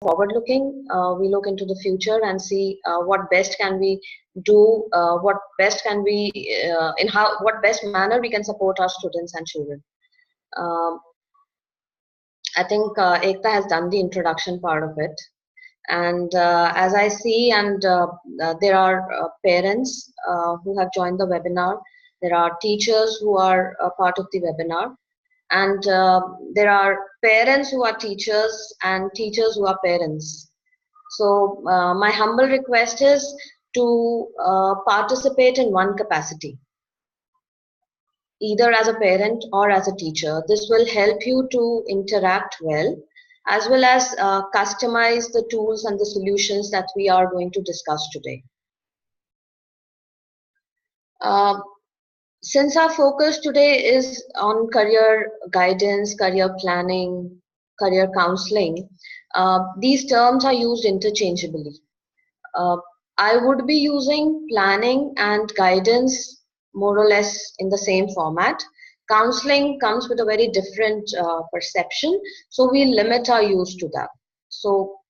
forward looking. We look into the future and see what best can we do, what best can we, what best manner we can support our students and children. Um, I think Ekta has done the introduction part of it. And as I see, and there are parents who have joined the webinar. There are teachers who are a part of the webinar. And there are parents who are teachers and teachers who are parents. So my humble request is to participate in one capacity, either as a parent or as a teacher. This will help you to interact well as customize the tools and the solutions that we are going to discuss today. Since our focus today is on career guidance, career planning, career counseling, these terms are used interchangeably. I would be using planning and guidance more or less in the same format. Counseling comes with a very different perception, so we limit our use to that. So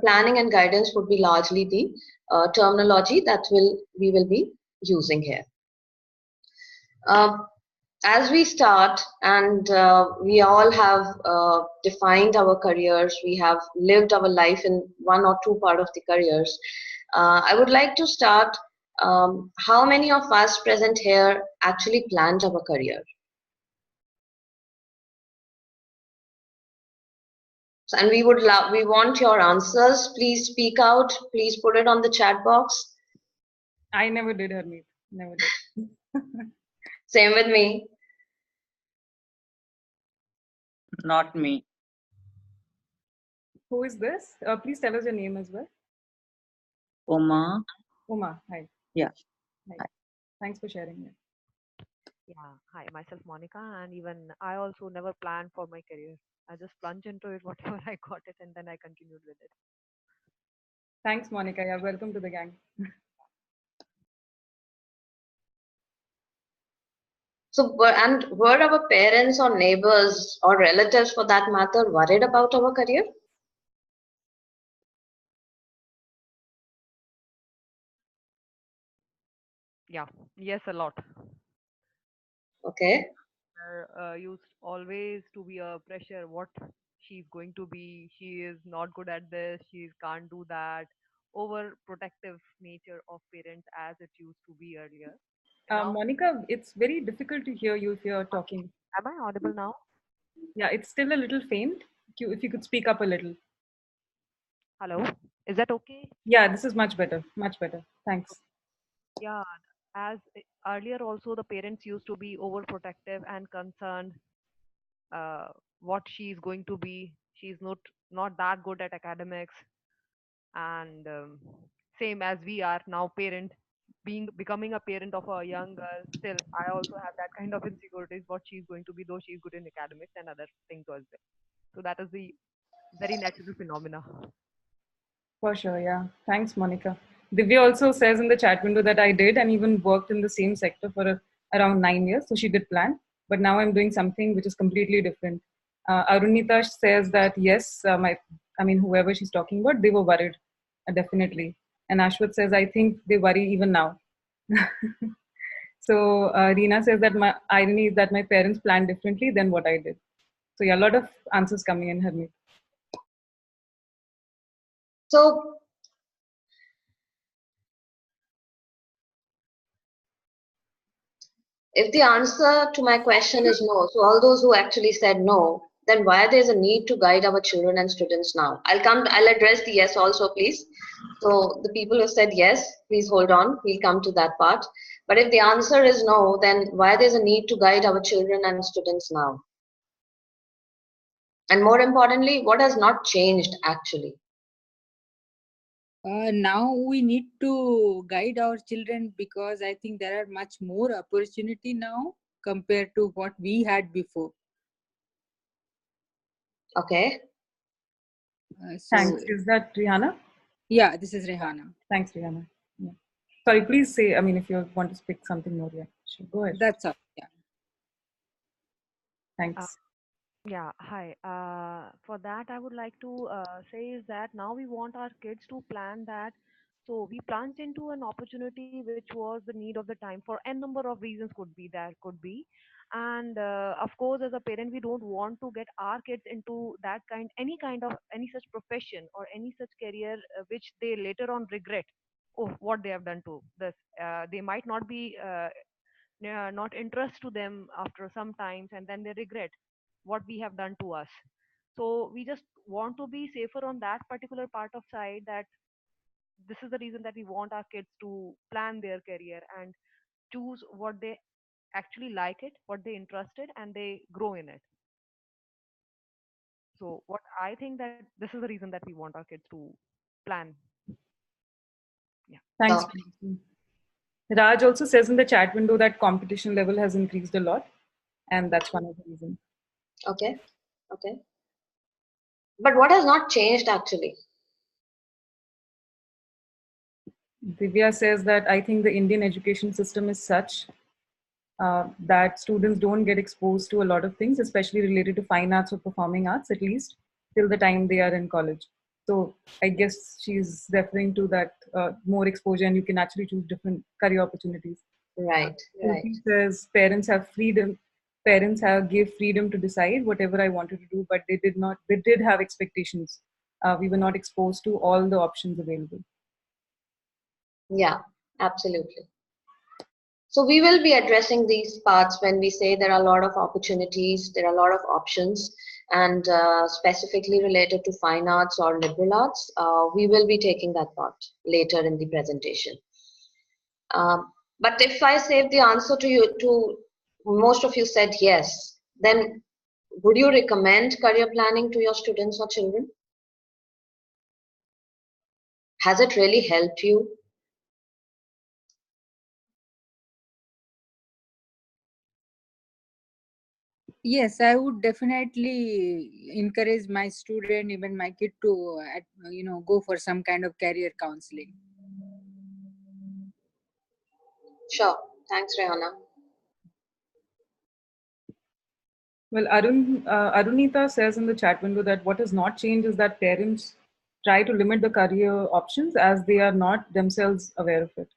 planning and guidance would be largely the terminology that we will be using here. As we start, and we all have defined our careers, we have lived our life in one or two part of the careers. I would like to start, how many of us present here actually planned our career? So, and we want your answers. Please speak out. Please put it on the chat box. I never did, Harmeet. Never did. Same with me. Not me. Who is this? Please tell us your name as well. Uma. Uma, hi. Yeah. Hi. Thanks for sharing it. Yeah, hi, myself Monica, and even I also never planned for my career. I just plunged into it, whatever I got it, and then I continued with it. Thanks, Monica. Yeah, welcome to the gang. So, and were our parents or neighbors or relatives, for that matter, worried about our career? Yeah, yes, a lot. Okay. Used always to be a pressure. What she's going to be, she is not good at this, she can't do that. Overprotective nature of parents as it used to be earlier. Monica, it's very difficult to hear you if you're talking. Am I audible now? Yeah, it's still a little faint. If you could speak up a little. Hello, is that okay? Yeah, this is much better. Much better. Thanks. Yeah, as earlier also the parents used to be overprotective and concerned what she's going to be. She's not that good at academics, and same as we are now parent, becoming a parent of a young girl. Still, I also have that kind of insecurities what she's going to be, though she's good in academics and other things as well. So that is the very natural phenomena. For sure, yeah. Thanks, Monica. Divya also says in the chat window that I did and even worked in the same sector for around 9 years. So she did plan, but now I'm doing something which is completely different. Arunita says that yes, whoever she's talking about, they were worried, definitely. And Ashwat says, I think they worry even now. So Reena says that my irony is that my parents planned differently than what I did. So yeah, a lot of answers coming in, Harmeet. So, if the answer to my question is no, so all those who actually said no, then why there's a need to guide our children and students now? I'll address the yes also, please. So the people who said yes, please hold on, we'll come to that part. But if the answer is no, then why there's a need to guide our children and students now? And more importantly, what has not changed actually? Now we need to guide our children because I think there are much more opportunity now compared to what we had before. Okay. Thanks. Is that Rihanna? Yeah, this is Rihanna. Thanks, Rihanna. Yeah. Sorry, please say, if you want to speak something more, yeah, sure. Go ahead. That's all. Yeah. Thanks. Yeah, hi. For that, I would like to say is that now we want our kids to plan that. So we plunged into an opportunity which was the need of the time for n number of reasons could be, and of course, as a parent, we don't want to get our kids into that kind of any such profession or any such career which they later on regret. Oh, what they have done to this. They might not be not interest to them after some times, and then they regret what we have done to us. So we just want to be safer on that particular part of side, that this is the reason that we want our kids to plan their career and choose what they actually like it, what they interested, and they grow in it. So what I think that this is the reason that we want our kids to plan. Yeah. Thanks. Sure. Raj also says in the chat window that competition level has increased a lot, and that's one of the reasons. Okay. Okay. But what has not changed actually? Divya says that I think the Indian education system is such that students don't get exposed to a lot of things, especially related to fine arts or performing arts, at least till the time they are in college. So I guess she's referring to that more exposure, and you can actually choose different career opportunities. Right. Right. Firki says parents have freedom. Parents have give freedom to decide whatever I wanted to do, but they did not. They did have expectations. We were not exposed to all the options available. Yeah, absolutely. So we will be addressing these parts when we say there are a lot of opportunities, there are a lot of options, and specifically related to fine arts or liberal arts, we will be taking that part later in the presentation. But if I save the answer to you, to most of you said yes, then would you recommend career planning to your students or children? Has it really helped you? Yes, I would definitely encourage my student, even my kid, to go for some kind of career counseling. Sure. Thanks, Rehana. Well, Arunita says in the chat window that what has not changed is that parents try to limit the career options as they are not themselves aware of it.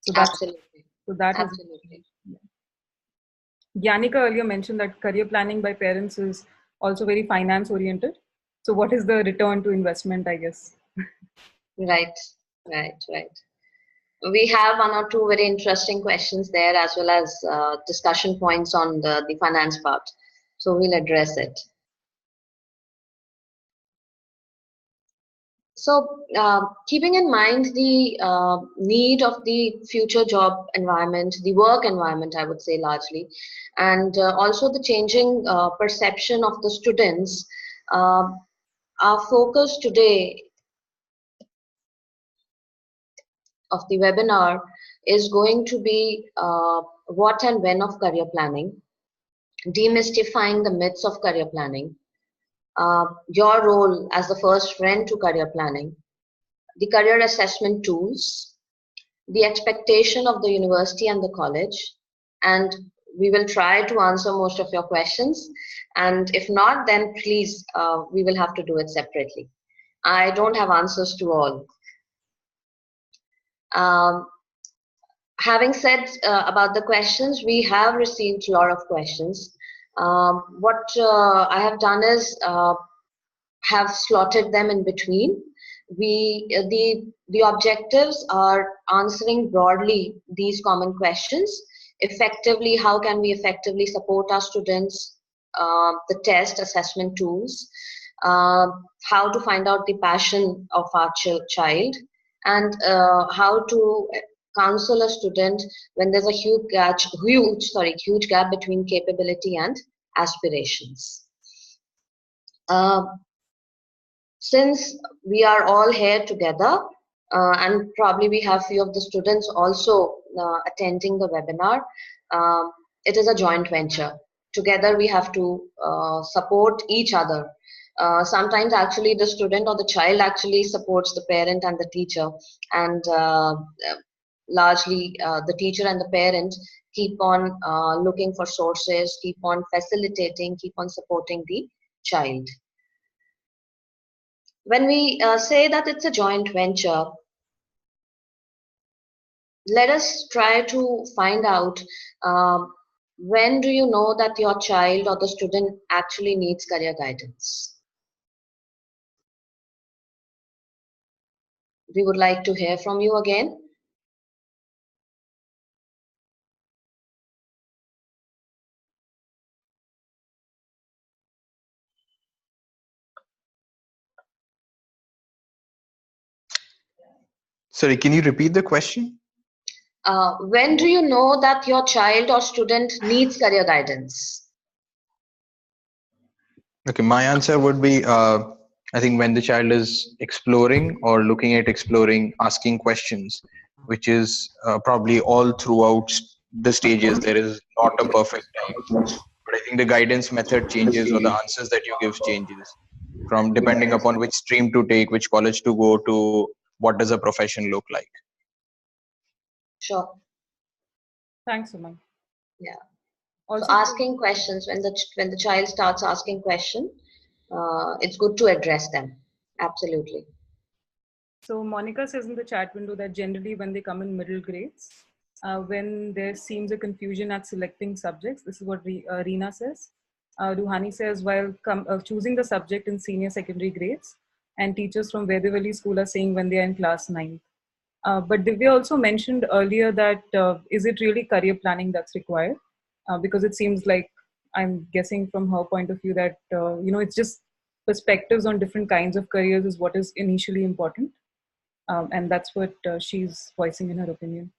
So Absolutely. that has Absolutely. Yanika earlier mentioned that career planning by parents is also very finance oriented. So what is the return to investment, I guess? Right. Right. Right. We have one or two very interesting questions there, as well as discussion points on the finance part. So we'll address it. So, keeping in mind the need of the future job environment, the work environment, I would say largely, and also the changing perception of the students, uh, our focus today of the webinar is going to be what and when of career planning, demystifying the myths of career planning, your role as the first friend to career planning, the career assessment tools, the expectation of the university and the college, and we will try to answer most of your questions. And if not, then please, we will have to do it separately. I don't have answers to all. Um, Having said about the questions, we have received a lot of questions. What I have done is have slotted them in between. The objectives are answering broadly these common questions. Effectively, how can we effectively support our students? The test assessment tools, uh, how to find out the passion of our child, and how to counsel a student when there's a huge gap between capability and aspirations. Uh, since we are all here together, and probably we have few of the students also attending the webinar, it is a joint venture. Together we have to support each other. Sometimes actually the student or the child actually supports the parent and the teacher, and largely the teacher and the parent keep on looking for sources, keep on facilitating, keep on supporting the child. When we say that it's a joint venture, let us try to find out when do you know that your child or the student actually needs career guidance. We would like to hear from you again. Sorry, can you repeat the question? When do you know that your child or student needs career guidance? Okay, my answer would be I think when the child is exploring or looking at exploring, asking questions, which is probably all throughout the stages. There is not a perfect time, but I think the guidance method changes or the answers that you give changes from depending upon which stream to take, which college to go to, what does a profession look like. Sure. Thanks, Umang. Yeah. Also, So asking questions, when the child starts asking questions, it's good to address them. Absolutely. So Monica says in the chat window that generally when they come in middle grades, when there seems a confusion at selecting subjects, this is what Reena says. Ruhani says while choosing the subject in senior secondary grades, and teachers from Vedavali school are saying when they are in class 9th. But Divya also mentioned earlier that is it really career planning that's required? Because it seems like, I'm guessing from her point of view that, it's just perspectives on different kinds of careers is what is initially important. And that's what she's voicing in her opinion.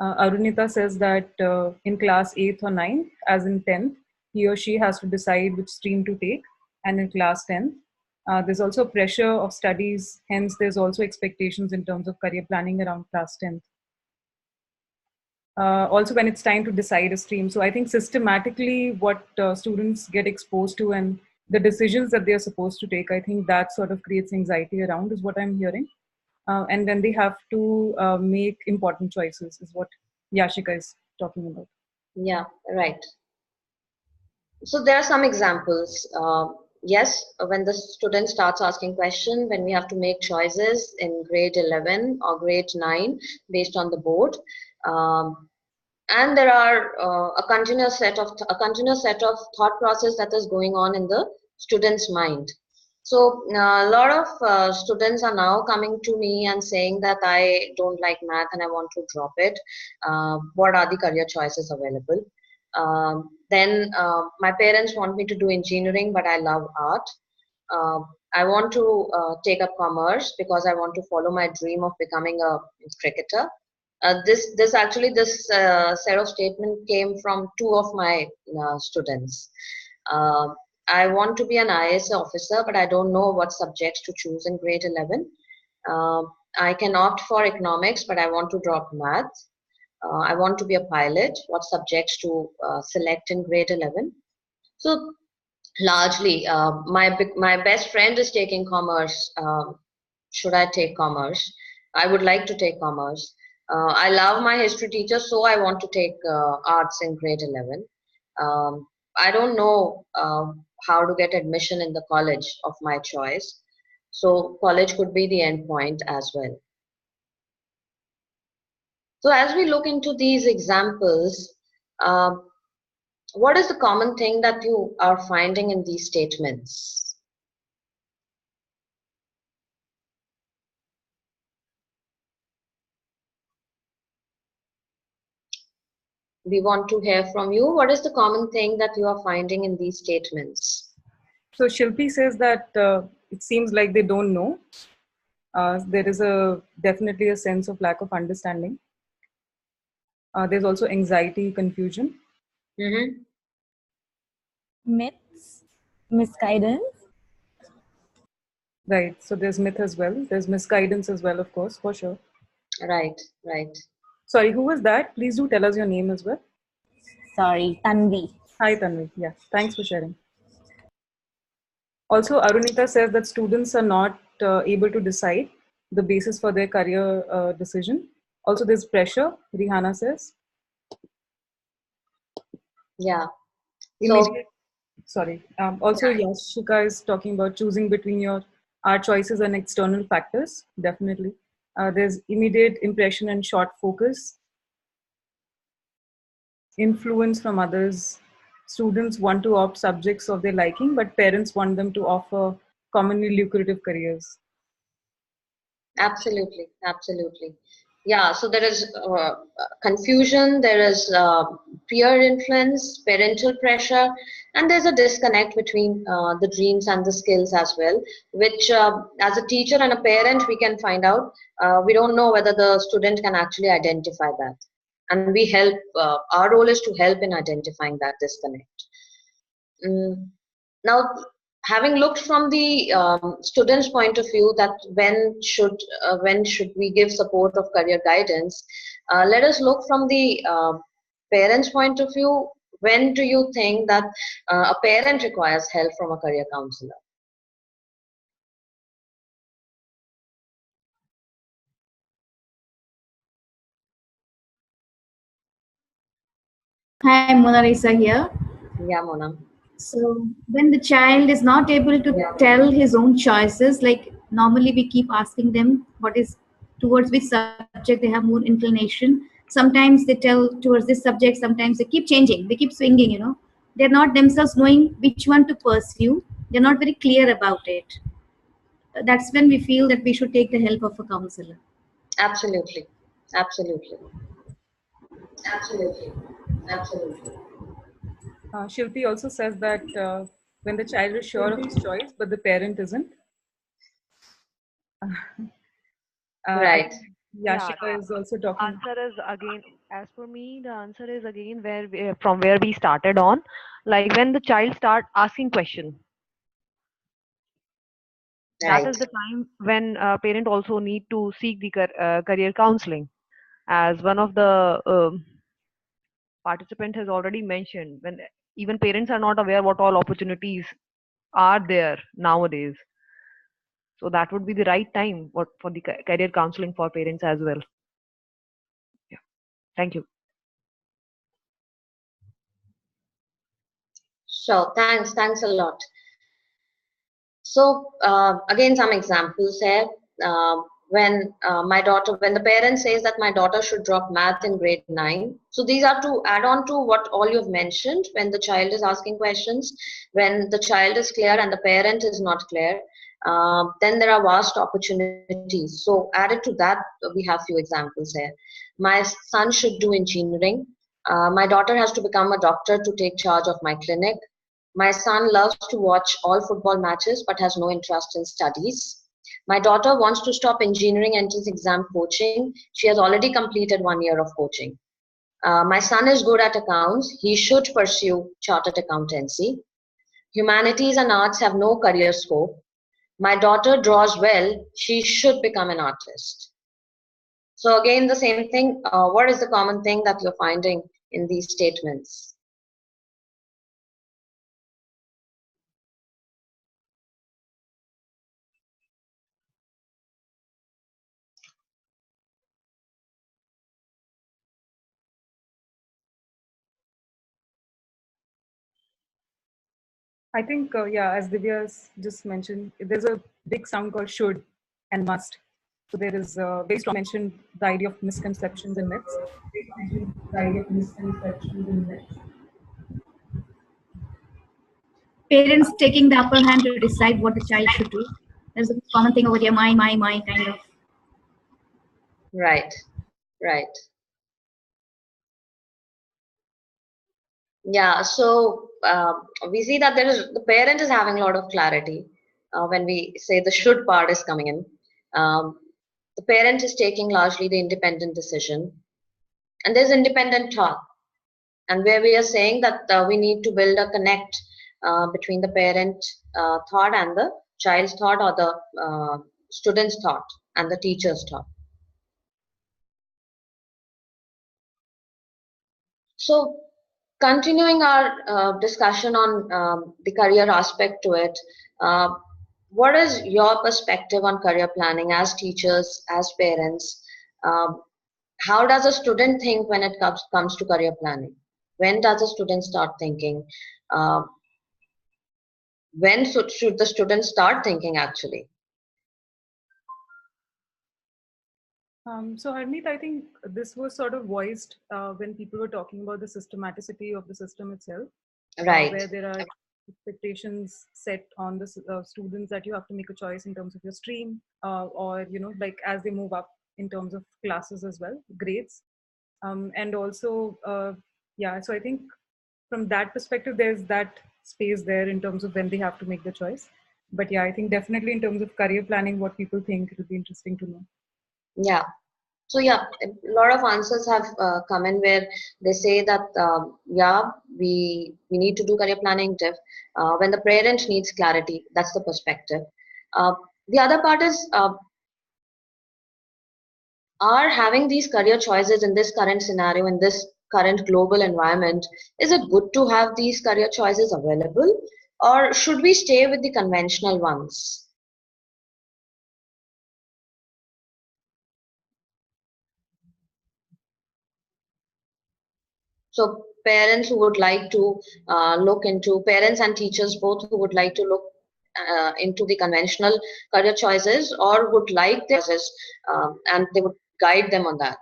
Arunita says that in class 8th or 9th, as in 10th, he or she has to decide which stream to take. And in class 10th, there's also pressure of studies. Hence, there's also expectations in terms of career planning around class 10th. Also, when it's time to decide a stream. So I think systematically what students get exposed to and the decisions that they're supposed to take, I think that sort of creates anxiety around is what I'm hearing. And then they have to make important choices is what Yashika is talking about. Yeah, right. So there are some examples. Yes, when the student starts asking questions, when we have to make choices in grade 11 or grade 9 based on the board. And there are a continuous set of thought process that is going on in the student's mind. So a lot of students are now coming to me and saying that I don't like math and I want to drop it. What are the career choices available? Then my parents want me to do engineering, but I love art. I want to take up commerce because I want to follow my dream of becoming a cricketer. This set of statement came from two of my students. I want to be an IS officer, but I don't know what subjects to choose in grade 11. I can opt for economics, but I want to drop math. I want to be a pilot. What subjects to select in grade 11? So largely, my best friend is taking commerce. Should I take commerce? I would like to take commerce. I love my history teacher, so I want to take arts in grade 11. I don't know how to get admission in the college of my choice. So college could be the end point as well. So as we look into these examples, what is the common thing that you are finding in these statements? We want to hear from you. What is the common thing that you are finding in these statements? So Shilpi says that it seems like they don't know. There is definitely a sense of lack of understanding. There's also anxiety, confusion. Mm-hmm. Myths, misguidance. Right. So there's myth as well. There's misguidance as well, of course, for sure. Right, right. Sorry, who was that? Please do tell us your name as well. Sorry, Tanvi. Hi, Tanvi. Yeah, thanks for sharing. Also, Arunita says that students are not able to decide the basis for their career decision. Also, there's pressure, Rihanna says. Yeah. So Immediate, sorry. Also, Yashika is talking about choosing between our choices and external factors. Definitely. There's immediate impression and short focus, influence from others. Students want to opt subjects of their liking, but parents want them to offer commonly lucrative careers. absolutely, absolutely. Yeah, so there is confusion, there is peer influence, parental pressure, and there's a disconnect between the dreams and the skills as well, which as a teacher and a parent, we can find out. We don't know whether the student can actually identify that. And we help, our role is to help in identifying that disconnect. Mm. Now, having looked from the student's point of view, that when should we give support of career guidance, let us look from the parent's point of view. When do you think that a parent requires help from a career counselor? Hi, Mona Lisa here. Yeah, Mona. So, when the child is not able to tell his own choices, like normally we keep asking them what is towards which subject they have more inclination. Sometimes they tell towards this subject, sometimes they keep changing, they keep swinging. They're not themselves knowing which one to pursue, they're not very clear about it. That's when we feel that we should take the help of a counselor. Absolutely, absolutely. Absolutely. Absolutely. Shilpi also says that when the child is sure of his choice, but the parent isn't. I Right. think Yeah, Yashika is also the talking. answer is again, as for me, the answer is again from where we started on, like when the child start asking question. That is Right. the time when parent also need to seek the career counseling. As one of the participant has already mentioned, when even parents are not aware what all opportunities are there nowadays. So that would be the right time for the career counseling for parents as well. Yeah. Thank you. Sure. Thanks a lot. So again, some examples here. When the parent says that my daughter should drop math in grade 9. So these are to add on to what all you've mentioned. When the child is asking questions, when the child is clear and the parent is not clear, then there are vast opportunities. So added to that, we have few examples here. My son should do engineering. My daughter has to become a doctor to take charge of my clinic. My son loves to watch all football matches but has no interest in studies. My daughter wants to stop engineering entrance exam coaching. She has already completed 1 year of coaching. My son is good at accounts. He should pursue chartered accountancy. Humanities and arts have no career scope. My daughter draws well. She should become an artist. So, again, the same thing. What is the common thing that you're finding in these statements? I think, yeah, as Divya just mentioned, there's a big sound called should and must. So there is very strong mention the idea of misconceptions and myths. The idea of misconceptions and myths. Parents taking the upper hand to decide what the child should do. There's a common thing over here, my kind of. Right, right. Yeah, so we see that the parent is having a lot of clarity when we say the should part is coming in. Um, the parent is taking largely the independent decision, and there's independent thought, and where we are saying that we need to build a connect between the parent thought and the child's thought, or the student's thought and the teacher's thought. So, continuing our discussion on the career aspect to it, uh, what is your perspective on career planning as teachers, as parents? Um, how does a student think when it comes to career planning? When does a student start thinking? Uh, when should the student start thinking actually? So Harmeet, I think this was sort of voiced when people were talking about the systematicity of the system itself, Right. where there are expectations set on the students that you have to make a choice in terms of your stream, or like as they move up in terms of classes as well, grades, and also yeah. So I think from that perspective, there's that space there in terms of when they have to make the choice. But yeah, I think definitely in terms of career planning, what people think, it would be interesting to know. Yeah. So yeah, a lot of answers have come in where they say that yeah, we need to do career planning when the parent needs clarity. That's the perspective. The other part is are having these career choices in this current scenario, in this current global environment, is it good to have these career choices available, or should we stay with the conventional ones? So parents who would like to look into, parents and teachers both who would like to look into the conventional career choices or would like their choices, and they would guide them on that.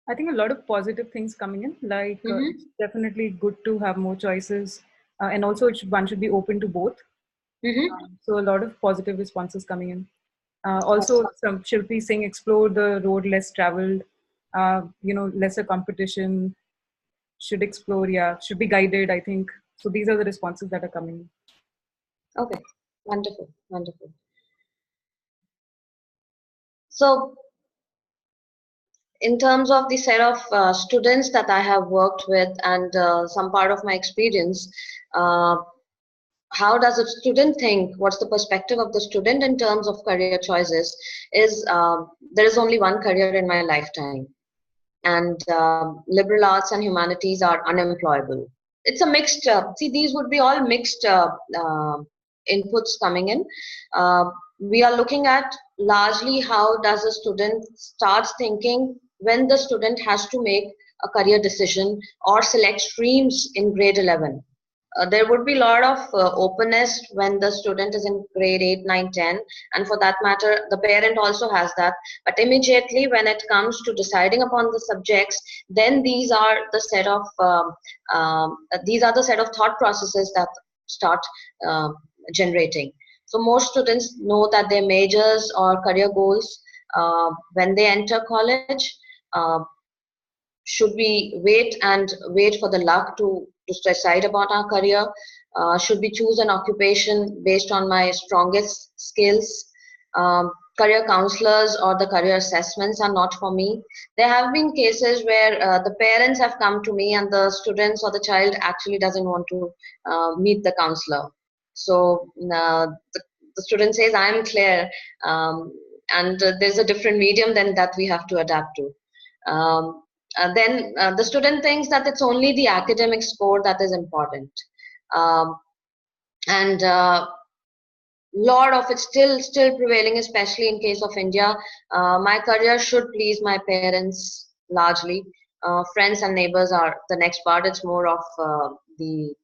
I think a lot of positive things coming in, like it's definitely good to have more choices, and also one should be open to both. So a lot of positive responses coming in. Also, some Shilpi saying explore the road less traveled, lesser competition, should explore, yeah, should be guided, I think. So these are the responses that are coming in. Okay, wonderful, wonderful. So in terms of the set of students that I have worked with and some part of my experience, how does a student think? What's the perspective of the student in terms of career choices? Is there is only one career in my lifetime, and liberal arts and humanities are unemployable. It's a mixed. See, these would be all mixed inputs coming in. We are looking at largely how does a student starts thinking when the student has to make a career decision or select streams in grade 11. There would be a lot of openness when the student is in grade 8, 9, 10, and for that matter the parent also has that, but immediately when it comes to deciding upon the subjects, then these are the set of thought processes that start generating. So most students know that their majors or career goals when they enter college. Should we wait for the luck to decide about our career? Should we choose an occupation based on my strongest skills? Career counselors or the career assessments are not for me. There have been cases where the parents have come to me and the students or the child actually doesn't want to meet the counselor. So the student says, I am clear, and there's a different medium than that we have to adapt to. Then the student thinks that it's only the academic score that is important, and lot of it still prevailing, especially in case of India. My career should please my parents largely. Friends and neighbors are the next part. It's more of the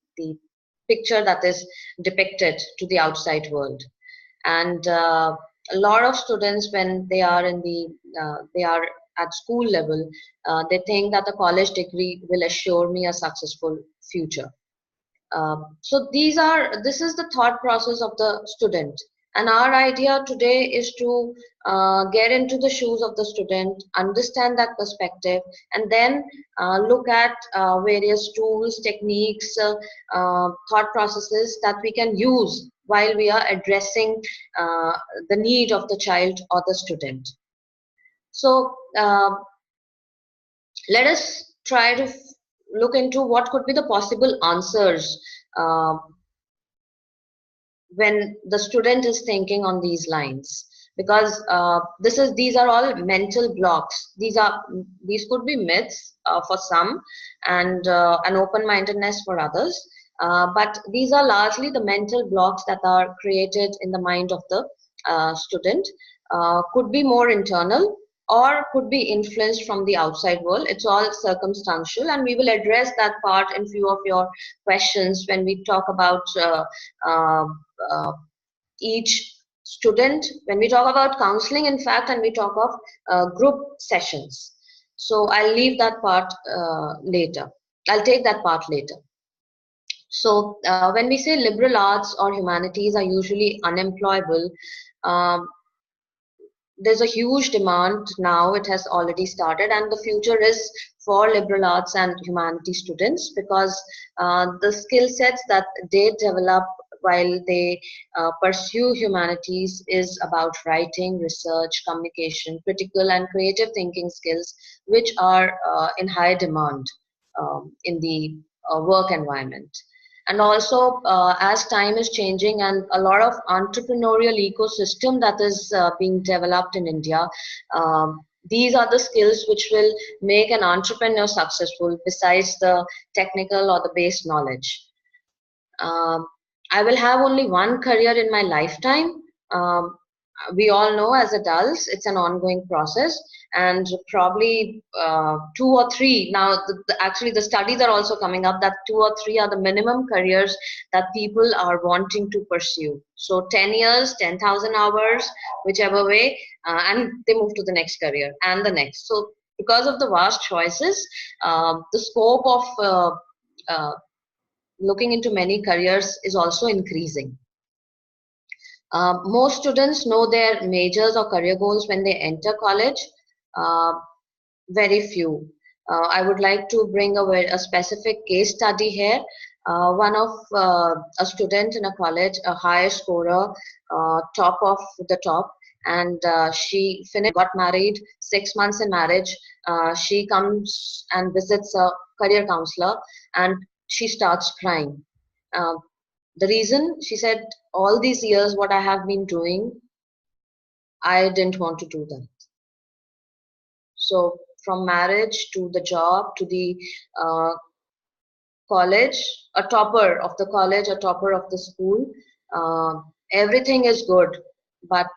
picture that is depicted to the outside world, and a lot of students when they are in they are at school level, they think that a college degree will assure me a successful future. So this is the thought process of the student, and our idea today is to get into the shoes of the student, understand that perspective, and then look at various tools, techniques, thought processes that we can use while we are addressing the need of the child or the student. So let us try to look into what could be the possible answers uh, when the student is thinking on these lines, because these are all mental blocks. These could be myths for some, and an open-mindedness for others, but these are largely the mental blocks that are created in the mind of the student. Could be more internal or could be influenced from the outside world. It's all circumstantial, and we will address that part in few of your questions when we talk about uh, uh, each student, when we talk about counseling, in fact, and we talk of group sessions. So I'll leave that part later. I'll take that part later. So when we say liberal arts or humanities are usually unemployable, um, there's a huge demand now. It has already started, and the future is for liberal arts and humanities students, because the skill sets that they develop while they pursue humanities is about writing, research, communication, critical and creative thinking skills, which are in high demand in the work environment. And also, as time is changing and a lot of entrepreneurial ecosystem that is being developed in India, these are the skills which will make an entrepreneur successful besides the technical or the base knowledge. Um, I will have only one career in my lifetime. Um, we all know as adults it's an ongoing process, and probably 2 or 3 now. Actually, the studies are also coming up that 2 or 3 are the minimum careers that people are wanting to pursue. So 10 years, 10,000 hours, whichever way, and they move to the next career and the next. So because of the vast choices, the scope of looking into many careers is also increasing. Most students know their majors or career goals when they enter college. Uh, Very few. I would like to bring a specific case study here. One of a student in a college, a high scorer, top of the top, and she finished, got married, 6 months in marriage. She comes and visits a career counselor, and she starts crying. Uh, the reason, she said, all these years, what I have been doing, I didn't want to do that. So from marriage to the job to the uh, college, a topper of the college, a topper of the school, uh, everything is good, but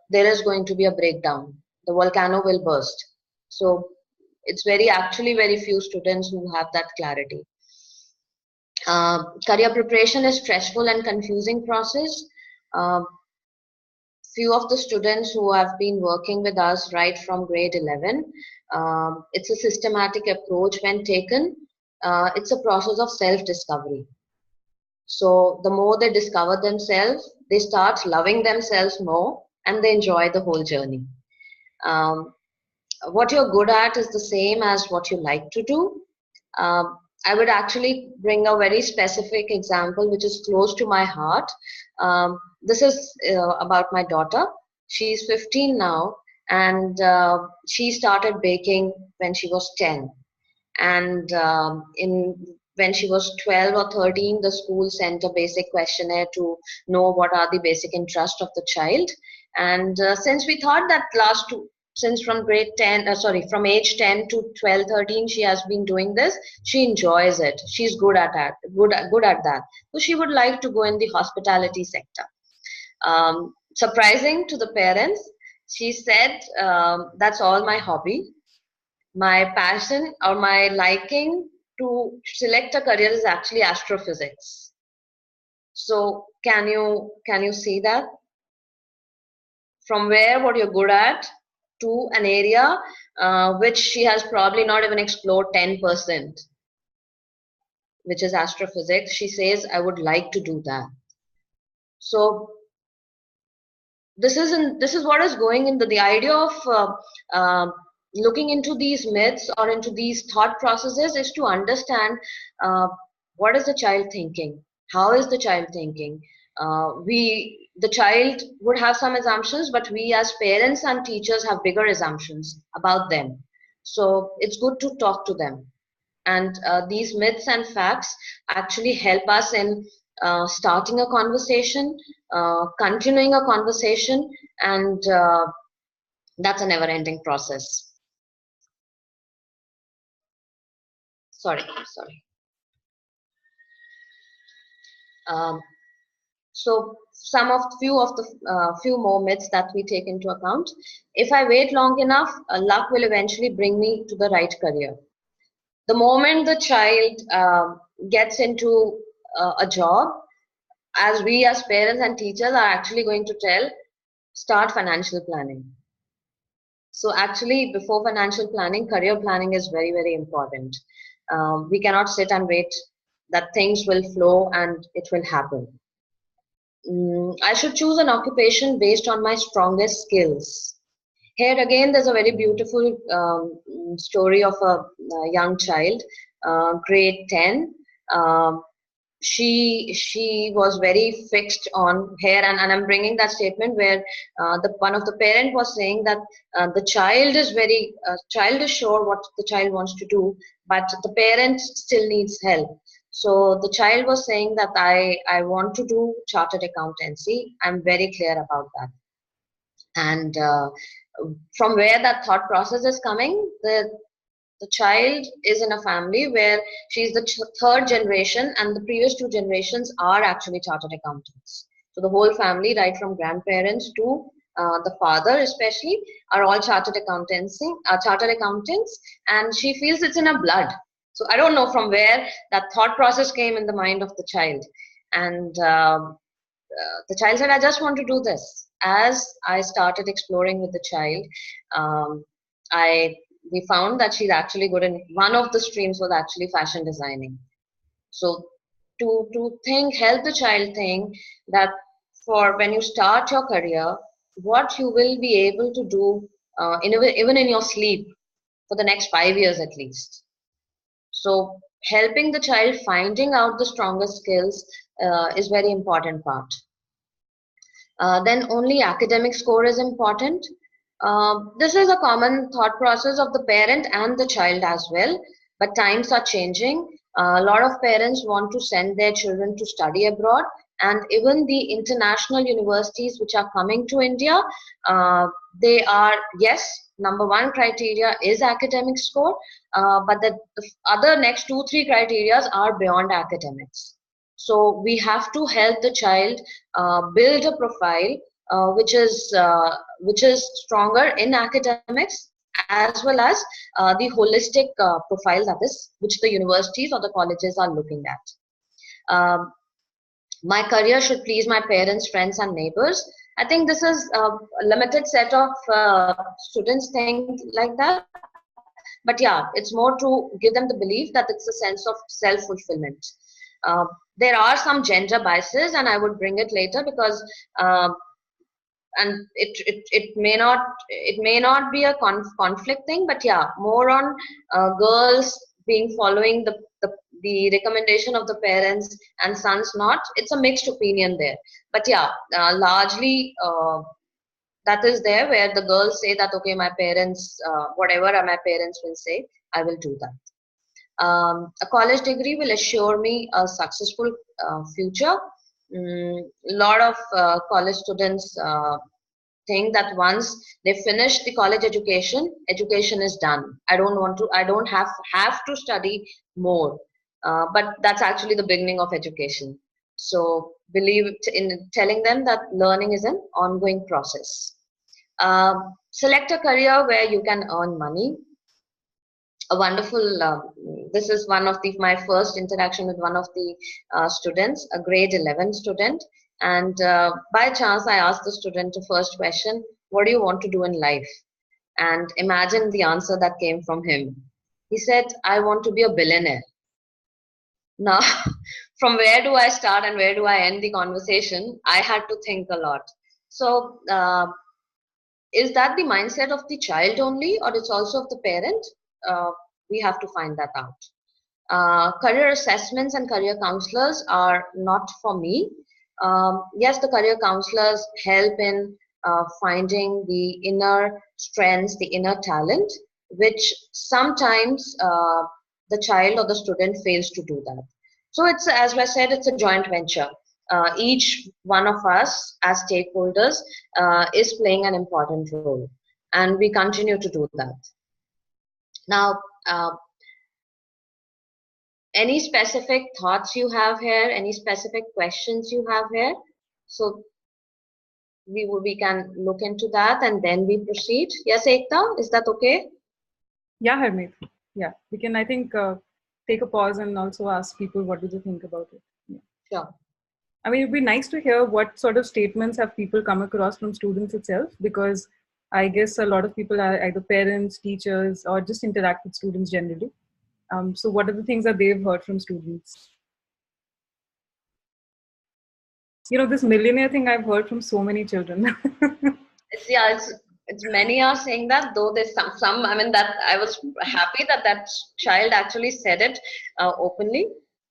there is going to be a breakdown. The volcano will burst. So it's actually very few students who have that clarity. Career preparation is stressful and confusing process. Uh, Few of the students who have been working with us right from grade 11, it's a systematic approach when taken. It's a process of self-discovery. So the more they discover themselves, they start loving themselves more, and they enjoy the whole journey. Um, what you're good at is the same as what you like to do. I would actually bring a very specific example which is close to my heart. This is about my daughter. She's 15 now, and she started baking when she was 10. And when she was 12 or 13, the school sent a basic questionnaire to know what are the basic interests of the child. And since we thought that since from grade 10, from age 10 to 12, 13, she has been doing this, she enjoys it. She's good at that. Good at that. So she would like to go in the hospitality sector. Surprising to the parents, she said, that's all my hobby. My passion or my liking to select a career is actually astrophysics. So can you see that? From where what you're good at to an area which she has probably not even explored 10%, which is astrophysics. She says, I would like to do that. So this is what is going into the idea of looking into these myths or into these thought processes is to understand what is the child thinking, how is the child thinking. The child would have some assumptions, but we as parents and teachers have bigger assumptions about them. So it's good to talk to them, and these myths and facts actually help us in starting a conversation, continuing a conversation, and that's a never-ending process. Sorry. So few more myths that we take into account. If I wait long enough, luck will eventually bring me to the right career. The moment the child gets into a job, as we as parents and teachers are actually going to tell, start financial planning. So actually, before financial planning, career planning is very, very important. We cannot sit and wait that things will flow and it will happen. I should choose an occupation based on my strongest skills. Here again, there's a very beautiful story of a young child, grade 10. She was very fixed on here, and I'm bringing that statement where the one of the parent was saying that the child is very child is sure what the child wants to do, but the parent still needs help. So the child was saying that I want to do chartered accountancy. I'm very clear about that. And from where that thought process is coming, the child is in a family where she's the third generation, and the previous two generations are actually chartered accountants. So the whole family, right from grandparents to the father especially, are all chartered accountants, and she feels it's in her blood. So I don't know from where that thought process came in the mind of the child. And the child said, I just want to do this. As I started exploring with the child, we found that she's actually good in one of the streams was actually fashion designing. So to help the child think that for when you start your career, what you will be able to do even in your sleep for the next 5 years at least. So helping the child finding out the strongest skills is very important part. Then only academic score is important. This is a common thought process of the parent and the child as well, but times are changing. A lot of parents want to send their children to study abroad, and even the international universities which are coming to India, they are, yes, number one criteria is academic score, but the other next 2-3 criteria are beyond academics. So we have to help the child build a profile which is stronger in academics as well as the holistic profile, that is which the universities or the colleges are looking at. My career should please my parents, friends, and neighbors. I think this is a limited set of students think like that. But yeah, it's more to give them the belief that it's a sense of self-fulfillment. There are some gender biases, and I would bring it later because and it may not be a conflict thing, but yeah, more on girls being following the recommendation of the parents and sons not. It's a mixed opinion there, but yeah, largely that is there where the girls say that okay, my parents whatever my parents will say, I will do that. A college degree will assure me a successful future. Lot of college students think that once they finish the college education, education is done. I don't have to study more. But that's actually the beginning of education. So believe in telling them that learning is an ongoing process. Select a career where you can earn money. A wonderful this is one of my first interaction with one of the students, a grade 11 student, and by chance I asked the student the first question, what do you want to do in life? And imagine the answer that came from him. He said, I want to be a billionaire. Now from where do I start and where do I end the conversation? I had to think a lot. So is that the mindset of the child only, or it's also of the parent? We have to find that out. Career assessments and career counselors are not for me. Yes, the career counselors help in finding the inner strengths, the inner talent, which sometimes the child or the student fails to do that. So it's, as I said, it's a joint venture. Each one of us as stakeholders is playing an important role, and we continue to do that. Now, any specific thoughts you have here? Any specific questions you have here? So we can look into that and then we proceed. Yes, Ekta, is that okay? Yeah, Harmeet. Yeah, we can, I think, take a pause and also ask people what do they think about it. Yeah. Sure. I mean, it'd be nice to hear what sort of statements have people come across from students itself, because I guess a lot of people are either parents, teachers, or just interact with students generally. So what are the things that they've heard from students? You know, this millionaire thing I've heard from so many children. It's many are saying that, though there's some, I mean, that I was happy that that child actually said it openly.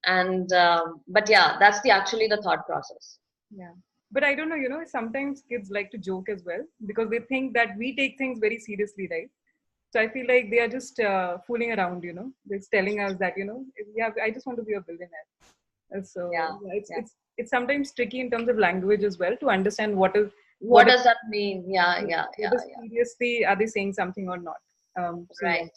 And, but yeah, that's actually the thought process. Yeah. But I don't know, you know, sometimes kids like to joke as well because they think that we take things very seriously, right? So I feel like they are just fooling around, you know, just telling us that, you know, yeah, I just want to be a billionaire. So Yeah. It's sometimes tricky in terms of language as well to understand what does that mean? Seriously, are they saying something or not? Right.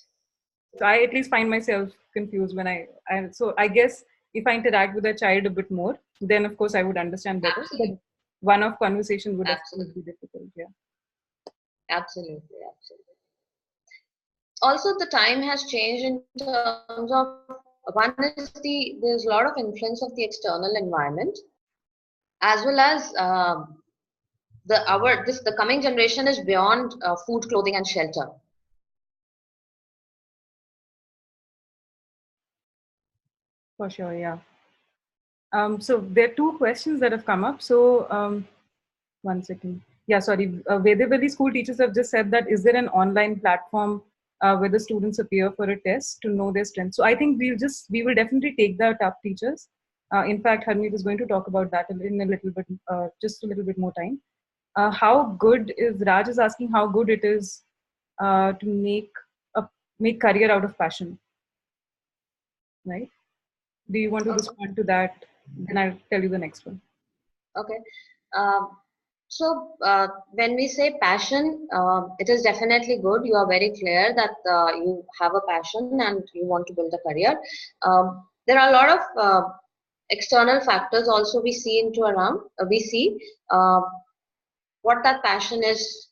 So I at least find myself confused when so I guess if I interact with a child a bit more, then of course I would understand better. Absolutely. But one-off conversation would Absolutely be difficult. Yeah. Absolutely. Also, the time has changed in terms of, one is there's a lot of influence of the external environment, as well as the coming generation is beyond food, clothing, and shelter. For sure, yeah. So there are two questions that have come up. So 1 second. Yeah, sorry. Vedavali school teachers have just said that, is there an online platform where the students appear for a test to know their strengths? So I think we will definitely take that up, teachers. In fact, Harmeet is going to talk about that in a little bit, just a little bit more time. Raj is asking how good it is to make career out of passion, right? Do you want to respond to that? Then I'll tell you the next one. Okay. So when we say passion, it is definitely good. You are very clear that you have a passion and you want to build a career. There are a lot of external factors also we see what that passion is,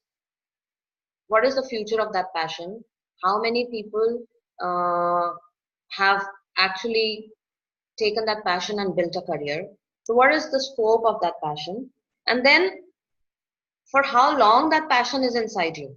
what is the future of that passion, how many people have actually taken that passion and built a career. So what is the scope of that passion? And then for how long that passion is inside you?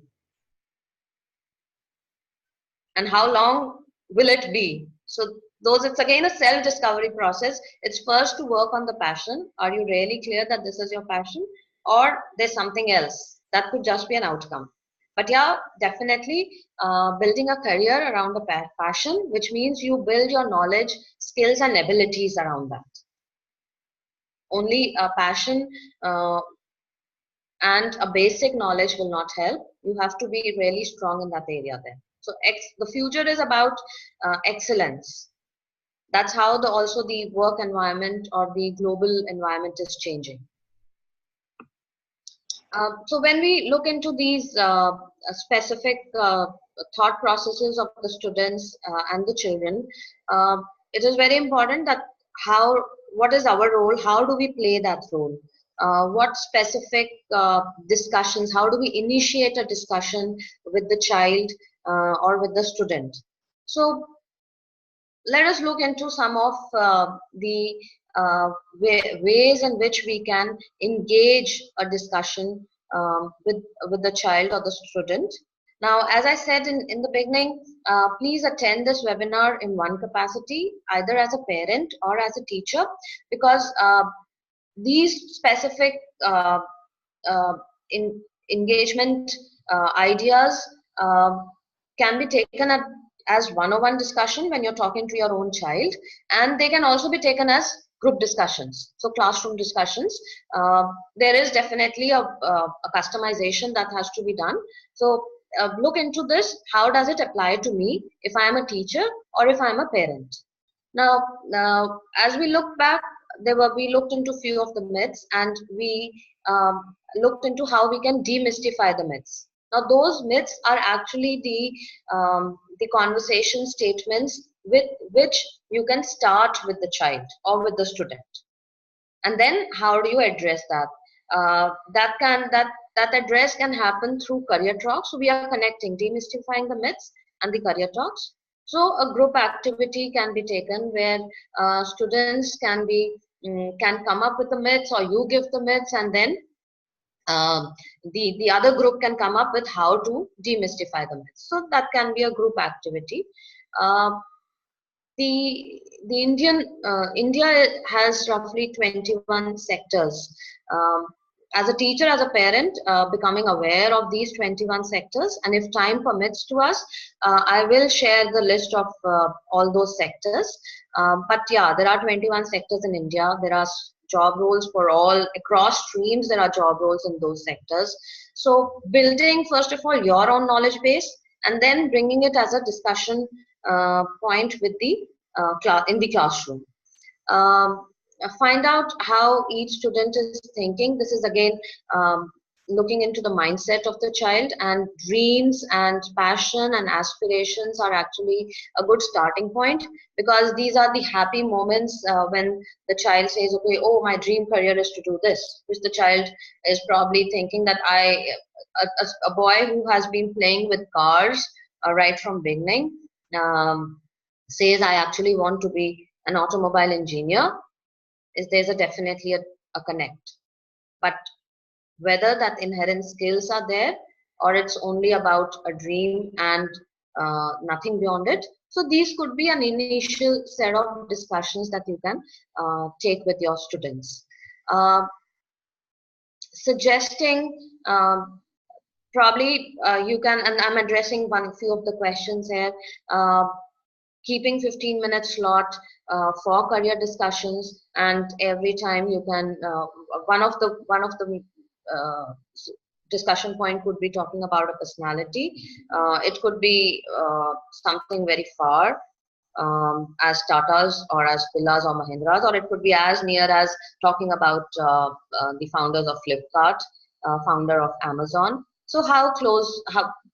And how long will it be? So it's again a self-discovery process. It's first to work on the passion. Are you really clear that this is your passion? Or there's something else that could just be an outcome? But yeah, definitely building a career around a passion, which means you build your knowledge, skills, and abilities around that. Only a passion and a basic knowledge will not help. You have to be really strong in that area then. So the future is about excellence. That's how also the work environment or the global environment is changing. So when we look into these specific thought processes of the students and the children, it is very important that what is our role, how do we play that role? What specific discussions, how do we initiate a discussion with the child or with the student? So let us look into some of the ways in which we can engage a discussion with the child or the student. Now, as I said in the beginning, please attend this webinar in one capacity, either as a parent or as a teacher, because these specific engagement ideas can be taken as one-on-one discussion when you're talking to your own child, and they can also be taken as group discussions, so classroom discussions. There is definitely a customization that has to be done. So look into this. How does it apply to me if I am a teacher or if I am a parent? Now, as we look back, we looked into few of the myths, and we looked into how we can demystify the myths. Now, those myths are actually the conversation statements with which you can start with the child or with the student. And then how do you address that? That address can happen through career talks. So we are connecting, demystifying the myths and the career talks. So a group activity can be taken where students can come up with the myths, or you give the myths, and then the other group can come up with how to demystify the myths. So that can be a group activity. The India has roughly 21 sectors. As a teacher, as a parent, becoming aware of these 21 sectors, and if time permits to us, I will share the list of all those sectors. But yeah, there are 21 sectors in India. There are job roles for all across streams. There are job roles in those sectors. So building, first of all, your own knowledge base, and then bringing it as a discussion point with the in the classroom. Find out how each student is thinking. This is again looking into the mindset of the child, and dreams and passion and aspirations are actually a good starting point, because these are the happy moments when the child says, okay, oh, my dream career is to do this, which the child is probably thinking that a boy who has been playing with cars right from beginning says, I actually want to be an automobile engineer. There's definitely a connect. But whether that inherent skills are there, or it's only about a dream and nothing beyond it, so these could be an initial set of discussions that you can take with your students. Suggesting probably you can, and I'm addressing few of the questions here, keeping 15-minute slot for career discussions, and every time you can one of the discussion point could be talking about a personality. It could be something very far, as Tatas or as Billas or Mahindras, or it could be as near as talking about the founders of Flipkart, founder of Amazon. So how close,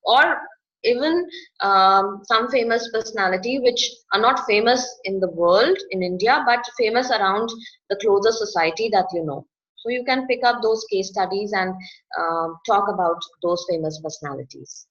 or even some famous personality which are not famous in the world, in India, but famous around the closer society that you know. So you can pick up those case studies and talk about those famous personalities.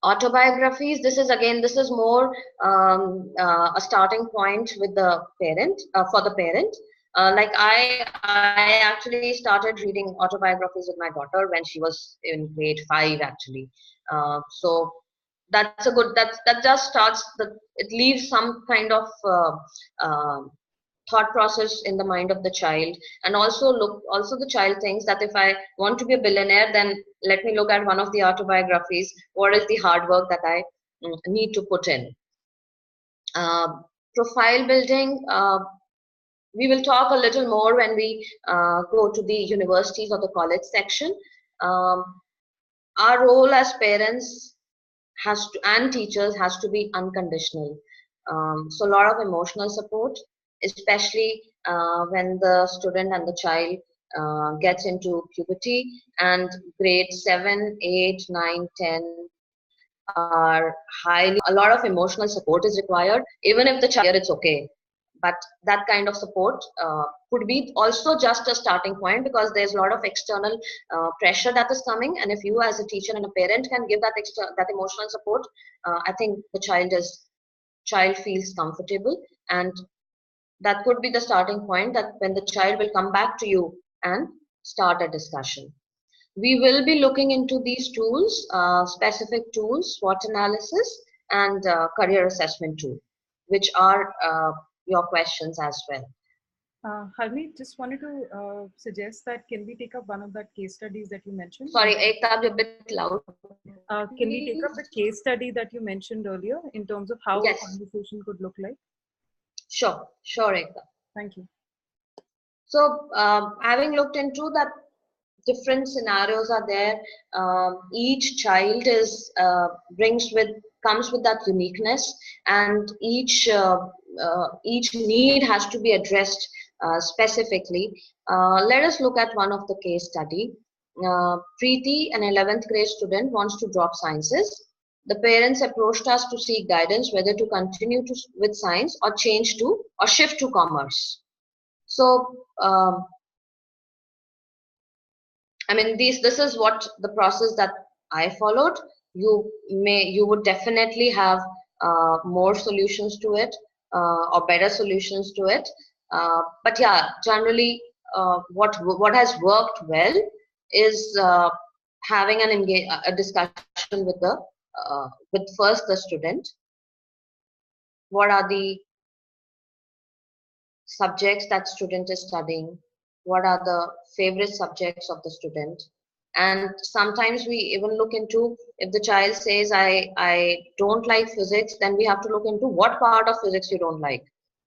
Autobiographies, this is more a starting point with the parent, for the parent. Like I actually started reading autobiographies with my daughter when she was in grade 5 actually. So that's a good, that just starts, it leaves some kind of thought process in the mind of the child. And also the child thinks that if I want to be a billionaire, then let me look at one of the autobiographies. What is the hard work that I need to put in? Profile building, we will talk a little more when we go to the universities or the college section. Our role as parents and teachers has to be unconditional. So a lot of emotional support, especially when the student and the child gets into puberty, and grade 7, 8, 9, 10 are highly, a lot of emotional support is required. Even if the child, it's okay, but that kind of support could be also just a starting point, because there's a lot of external pressure that is coming, and if you as a teacher and a parent can give that that emotional support, I think the child feels comfortable, and that could be the starting point, that when the child will come back to you and start a discussion. We will be looking into these tools, specific tools, SWOT analysis and career assessment tool, which are your questions as well. Harmeet, just wanted to suggest that can we take up one of that case studies that you mentioned? Sorry, Ekta, you're a bit loud. Can we take up the case study that you mentioned earlier in terms of how a conversation could look like? Sure, Ekta. Thank you. So, having looked into that, different scenarios are there. Each child comes with that uniqueness, and each need has to be addressed specifically. Let us look at one of the case study. Preeti, an 11th grade student, wants to drop sciences. The parents approached us to seek guidance whether to continue with science or shift to commerce. So I mean, this is what the process that I followed. You would definitely have more solutions to it, or better solutions to it. But yeah, generally, what has worked well is having a discussion with first the student. What are the subjects that student is studying? What are the favorite subjects of the student? And sometimes we even look into, if the child says I don't like physics, then we have to look into what part of physics you don't like.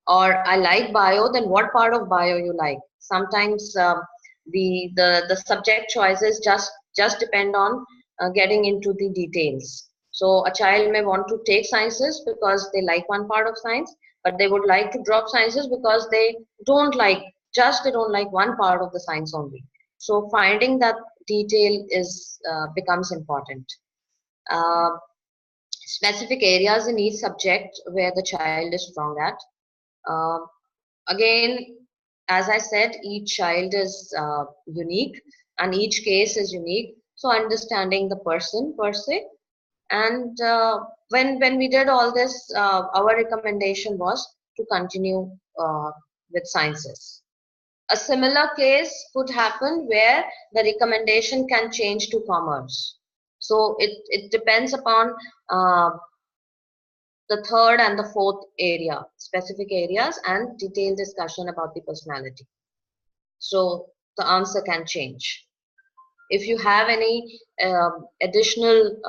Or I like bio, then what part of bio you like. Sometimes the subject choices just depend on getting into the details. So a child may want to take sciences because they like one part of science, but they would like to drop sciences because they don't like one part of the science only. So finding that detail is becomes important. Uh, Specific areas in each subject where the child is strong at. Uh, Again, as I said, each child is unique and each case is unique. So understanding the person per se. And when we did all this, our recommendation was to continue with sciences. A similar case could happen where the recommendation can change to commerce. So it depends upon uh, the third and the fourth area, specific areas, and detailed discussion about the personality. So the answer can change. If you have any additional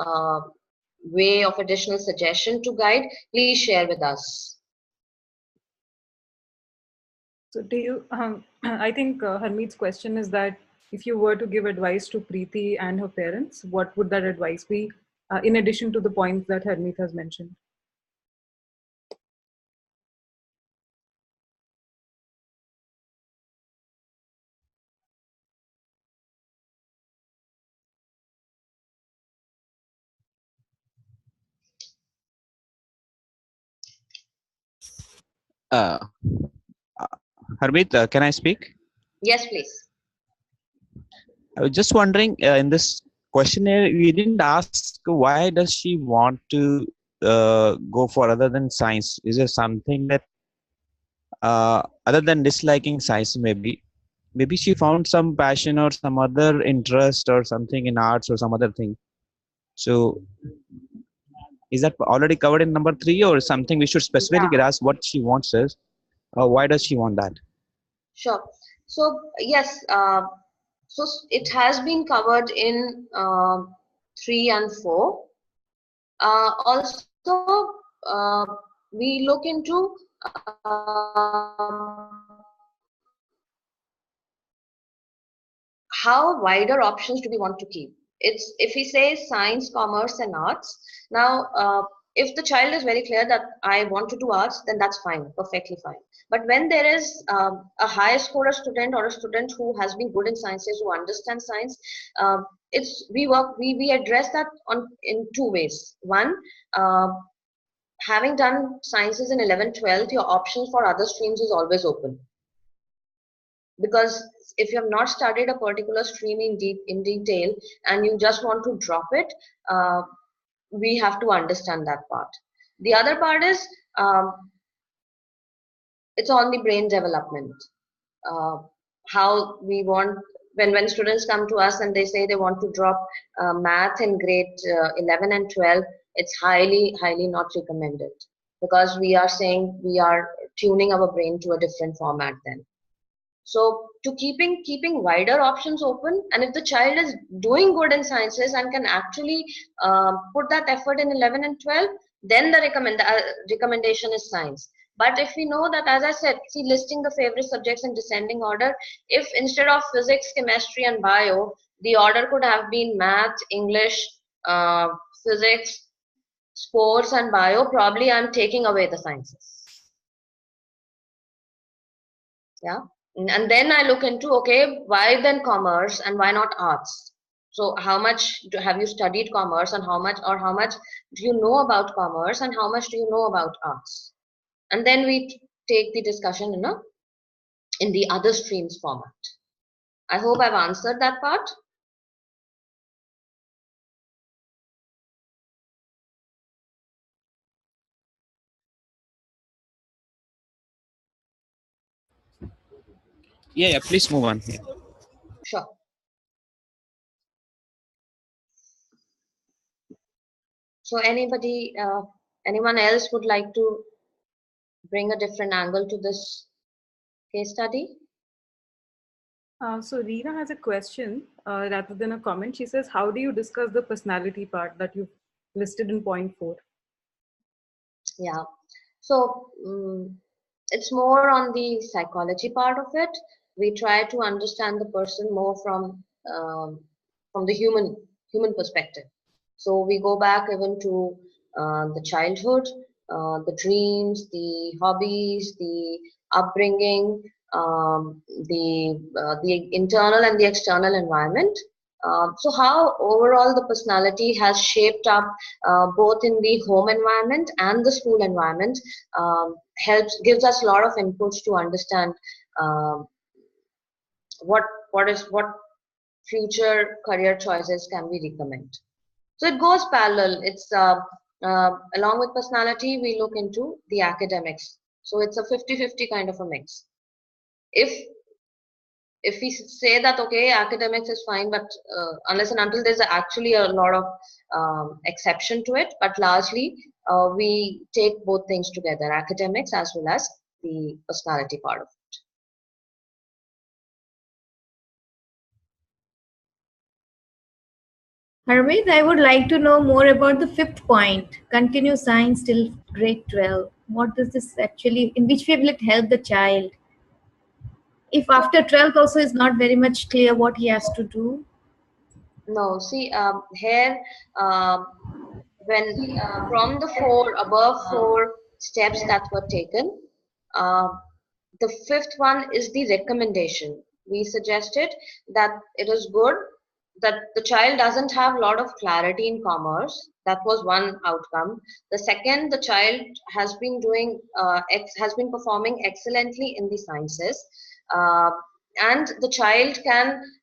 way of additional suggestion to guide, please share with us. So do you, I think Harmeet's question is that if you were to give advice to Preeti and her parents, what would that advice be, in addition to the points that Harmeet has mentioned? Uh, Harmeet, can I speak? Yes, please. I was just wondering, in this questionnaire, we didn't ask why does she want to go for other than science? Is there something that other than disliking science, maybe she found some passion or some other interest or something in arts or some other thing. So is that already covered in number 3, or something we should specifically ask what she wants is, why does she want that? Sure. So yes, so it has been covered in 3 and 4. Also, we look into how wider options do we want to keep. It's if we say science, commerce, and arts. Now, if the child is very clear that I want to do arts, then that's fine, perfectly fine. But when there is a high scorer student or a student who has been good in sciences, who understands science, we address that in 2 ways. One, uh, having done sciences in 11th, 12th, your options for other streams is always open. Because if you have not studied a particular stream in detail and you just want to drop it, we have to understand that part. The other part is it's on the brain development. How we want, when students come to us and they say they want to drop math in grade 11 and 12, it's highly not recommended, because we are saying we are tuning our brain to a different format then. So to keeping wider options open, and if the child is doing good in sciences and can actually put that effort in 11 and 12, then the recommendation is science. But if we know that, as I said, see, listing the favorite subjects in descending order, if instead of physics, chemistry, and bio, the order could have been math, English, physics, sports, and bio, probably I'm taking away the sciences. Yeah. And then I look into, okay, why then commerce and why not arts? So how much have you studied commerce, and how much do you know about commerce, and how much do you know about arts? And then we take the discussion in the other streams format. I hope I've answered that part. Yeah, please move on. Yeah. Sure. So anyone else would like to bring a different angle to this case study? So Reena has a question rather than a comment. She says, how do you discuss the personality part that you've listed in point 4? Yeah. So it's more on the psychology part of it. We try to understand the person more from the human perspective. So we go back even to the childhood, the dreams, the hobbies, the upbringing, the internal and the external environment. So how overall the personality has shaped up both in the home environment and the school environment, gives us a lot of inputs to understand um, what what future career choices can we recommend. So it goes parallel. It's along with personality, we look into the academics. So it's a 50-50 kind of a mix. If we say that okay, academics is fine, but unless and until there's actually a lot of exception to it, but largely we take both things together, academics as well as the personality part of it. Harmeet, I would like to know more about the 5th point, continue science till grade 12. What does this actually, in which way will it help the child? If after 12th also is not very much clear what he has to do. No, see, here, when from the above four steps that were taken, uh, the 5th one is the recommendation. We suggested that it is good that the child doesn't have a lot of clarity in commerce. That was one outcome. The second, the child has been doing has been performing excellently in the sciences, uh, and the child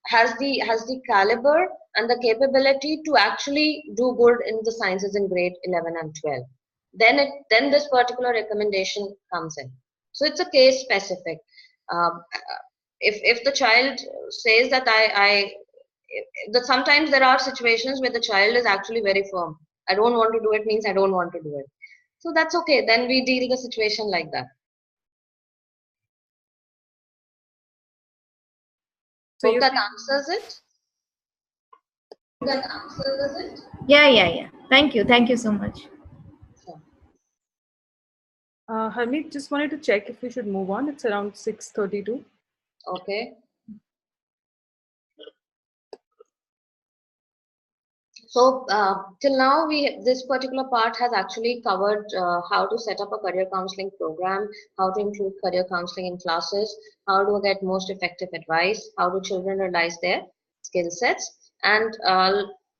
has the caliber and the capability to actually do good in the sciences in grade 11 and 12. Then this particular recommendation comes in. So it's a case specific. Um, if the child says that that sometimes there are situations where the child is actually very firm. I don't want to do it means I don't want to do it. So that's okay. Then we deal the situation like that. So Hope that answers it. Yeah. Thank you. Thank you so much. Harmeet, just wanted to check if we should move on. It's around 6:32. Okay. So till now, this particular part has actually covered how to set up a career counseling program, how to include career counseling in classes, how to get most effective advice, how do children realize their skill sets, and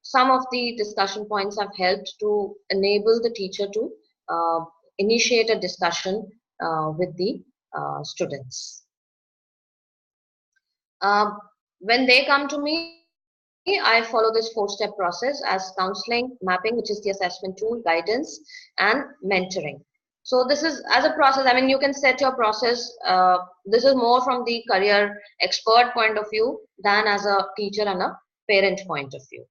some of the discussion points have helped to enable the teacher to initiate a discussion with the students. When they come to me, I follow this 4-step process as counseling, mapping, which is the assessment tool, guidance, and mentoring. So this is as a process. I mean, you can set your process. This is more from the career expert point of view than as a teacher and a parent point of view.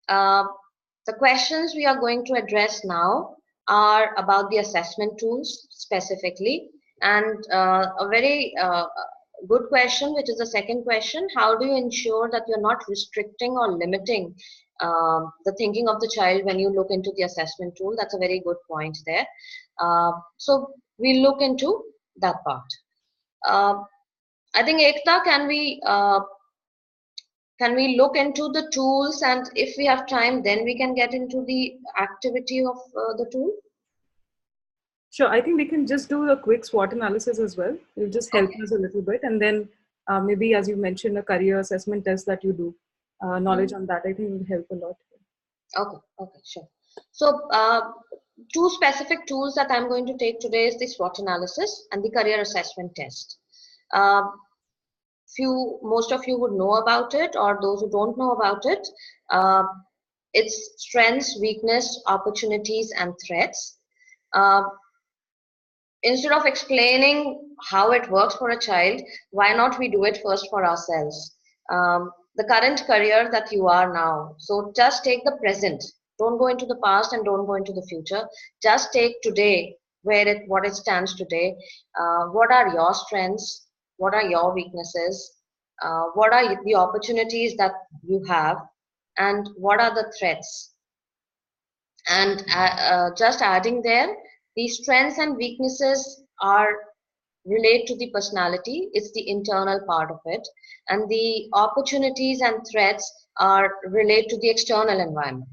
The questions we are going to address now are about the assessment tools specifically, and a very good question, which is the second question: how do you ensure that you're not restricting or limiting the thinking of the child when you look into the assessment tool? That's a very good point there. So we look into that part. I think Ekta, can we look into the tools, and if we have time, then we can get into the activity of the tool? Sure, I think we can just do a quick SWOT analysis as well. It'll just help us a little bit. And then maybe, as you mentioned, a career assessment test that you do, knowledge on that, I think will help a lot. Okay, sure. So two specific tools that I'm going to take today is the SWOT analysis and the career assessment test. Most of you would know about it, or those who don't know about it, it's strengths, weakness, opportunities, and threats. instead of explaining how it works for a child, why not we do it first for ourselves? The current career that you are now. So just take the present. Don't go into the past and don't go into the future. Just take today, what it stands today. What are your strengths? What are your weaknesses? What are the opportunities that you have? And what are the threats? And just adding there, the strengths and weaknesses are relate to the personality. It's the internal part of it, and the opportunities and threats are relate to the external environment.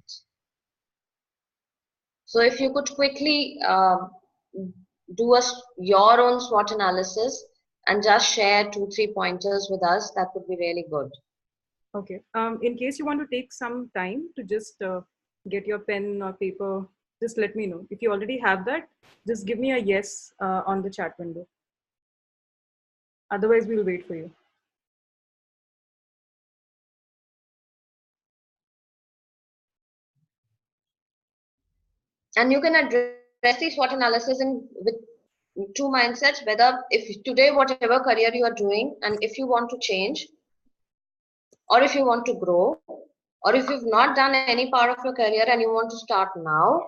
So if you could quickly do your own SWOT analysis and just share 2-3 pointers with us, that would be really good. Okay. In case you want to take some time to just get your pen or paper, just let me know. If you already have that, just give me a yes on the chat window. Otherwise, we'll wait for you. And you can address the SWOT analysis with two mindsets, whether if today whatever career you are doing, and if you want to change, or if you want to grow, or if you've not done any part of your career and you want to start now,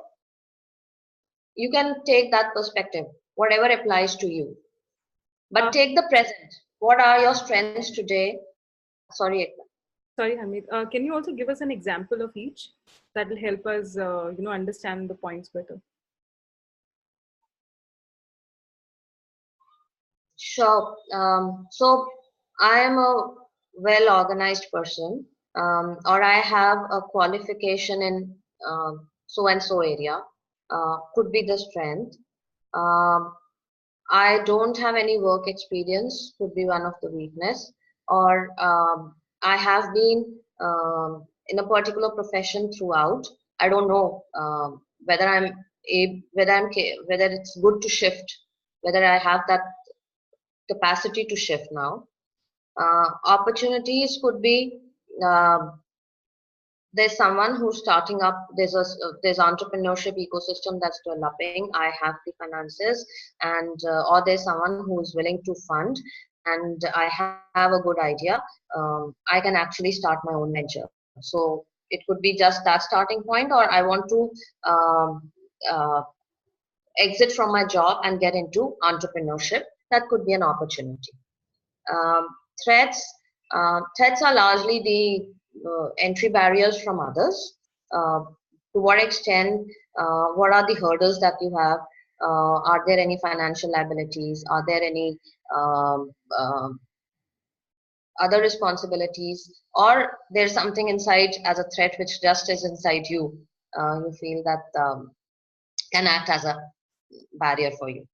you can take that perspective, whatever applies to you. But take the present. What are your strengths today? Sorry, Ekta. Sorry, Harmeet. Can you also give us an example of each? That will help us, understand the points better. Sure. So I am a well-organized person, or I have a qualification in so and so area. Could be the strength. I don't have any work experience. Could be one of the weakness. Or I have been in a particular profession throughout. I don't know whether whether it's good to shift, whether I have that capacity to shift now. Opportunities could be there's someone who's starting up. There's entrepreneurship ecosystem that's developing. I have the finances, and or there's someone who's willing to fund, and I have a good idea. I can actually start my own venture. So it could be just that starting point, or I want to exit from my job and get into entrepreneurship. That could be an opportunity. Um, threats threats are largely the entry barriers from others. To what extent, what are the hurdles that you have? Are there any financial liabilities? Are there any other responsibilities? Or there's something inside as a threat which just is inside you. You feel that can act as a barrier for you.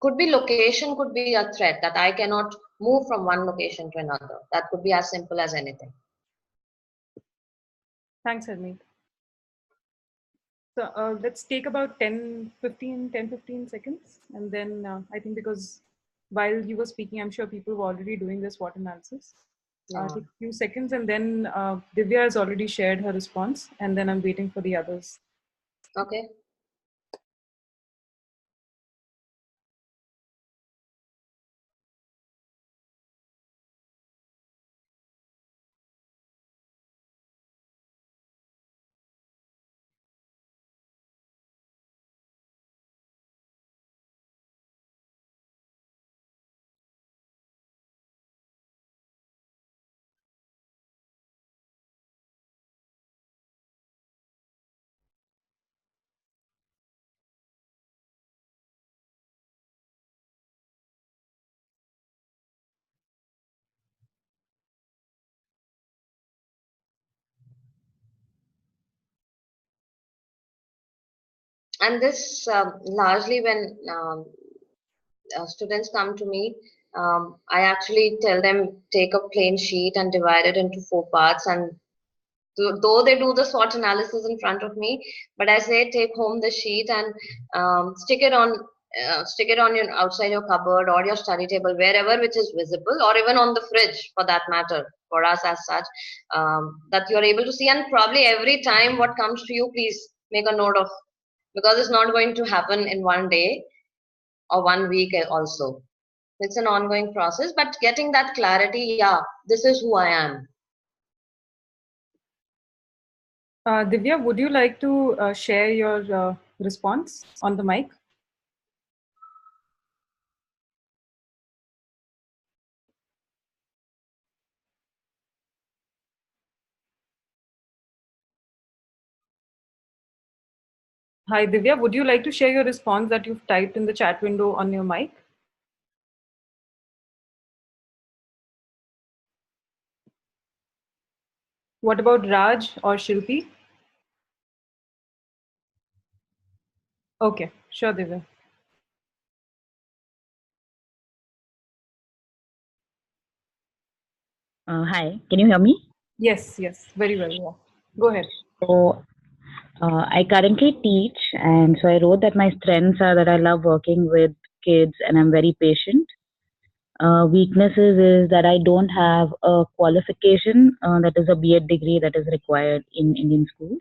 Could be location, could be a threat that I cannot move from one location to another. That could be as simple as anything. Thanks, Harmeet. So let's take about 10, 15 seconds. And then I think because while you were speaking, I'm sure people were already doing this SWOT analysis. Take a few seconds, and then Divya has already shared her response, and then I'm waiting for the others. Okay. And this largely when students come to me, I actually tell them take a plain sheet and divide it into 4 parts. And though they do the SWOT analysis in front of me, but I say take home the sheet and stick it on your outside your cupboard or your study table, wherever which is visible, or even on the fridge for that matter, for us as such, that you're able to see. And probably every time what comes to you, please make a note of because it's not going to happen in one day or 1 week also. It's an ongoing process, but getting that clarity, yeah, this is who I am. Divya, would you like to share your response on the mic? Hi, Divya, would you like to share your response that you've typed in the chat window on your mic? What about Raj or Shilpi? Okay, sure, Divya. Hi, can you hear me? Yes, very well. Yeah. Go ahead. So, I currently teach, and so I wrote that my strengths are that I love working with kids and I'm very patient. Weaknesses is that I don't have a qualification that is a B.Ed degree that is required in Indian schools.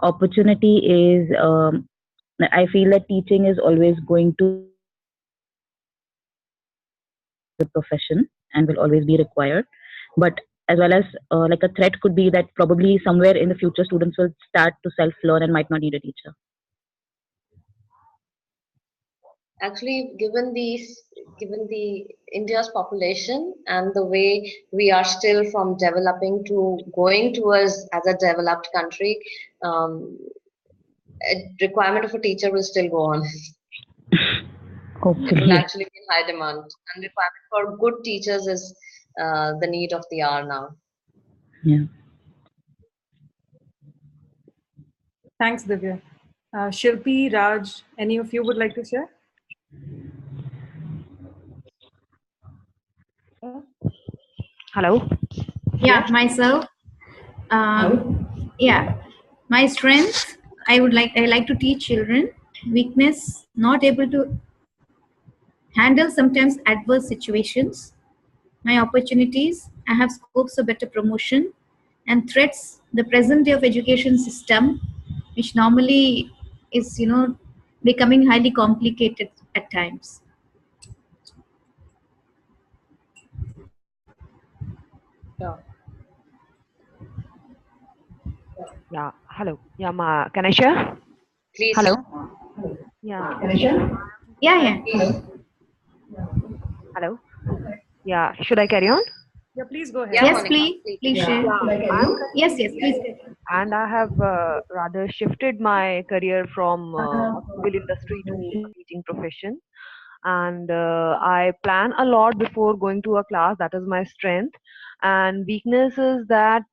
Opportunity is I feel that teaching is always going to be a profession and will always be required. But as well as like a threat could be that probably somewhere in the future students will start to self-learn and might not need a teacher. Actually, given the India's population and the way we are still from developing to going towards as a developed country, requirement of a teacher will still go on. It will Hopefully. actually be in high demand, and requirement for good teachers is the need of the hour now. Yeah. Thanks, Divya. Shilpi, Raj, any of you would like to share? Hello. Yeah, myself. Yeah, my strength. I like to teach children. Weakness, not able to handle sometimes adverse situations. My opportunities, I have scopes of better promotion, and threats, the present day of education system, which normally is becoming highly complicated at times. Yeah. Yeah. Hello. Yeah. Can I share? Please. Hello. Yeah. Yeah. Hello. Yeah. Should I carry on? Yeah, please go ahead. Yeah, Yes, Monica, please share. Yeah. I'm Yes, please. and I have rather shifted my career from civil industry to a teaching profession. And I plan a lot before going to a class. That is my strength. And weakness is that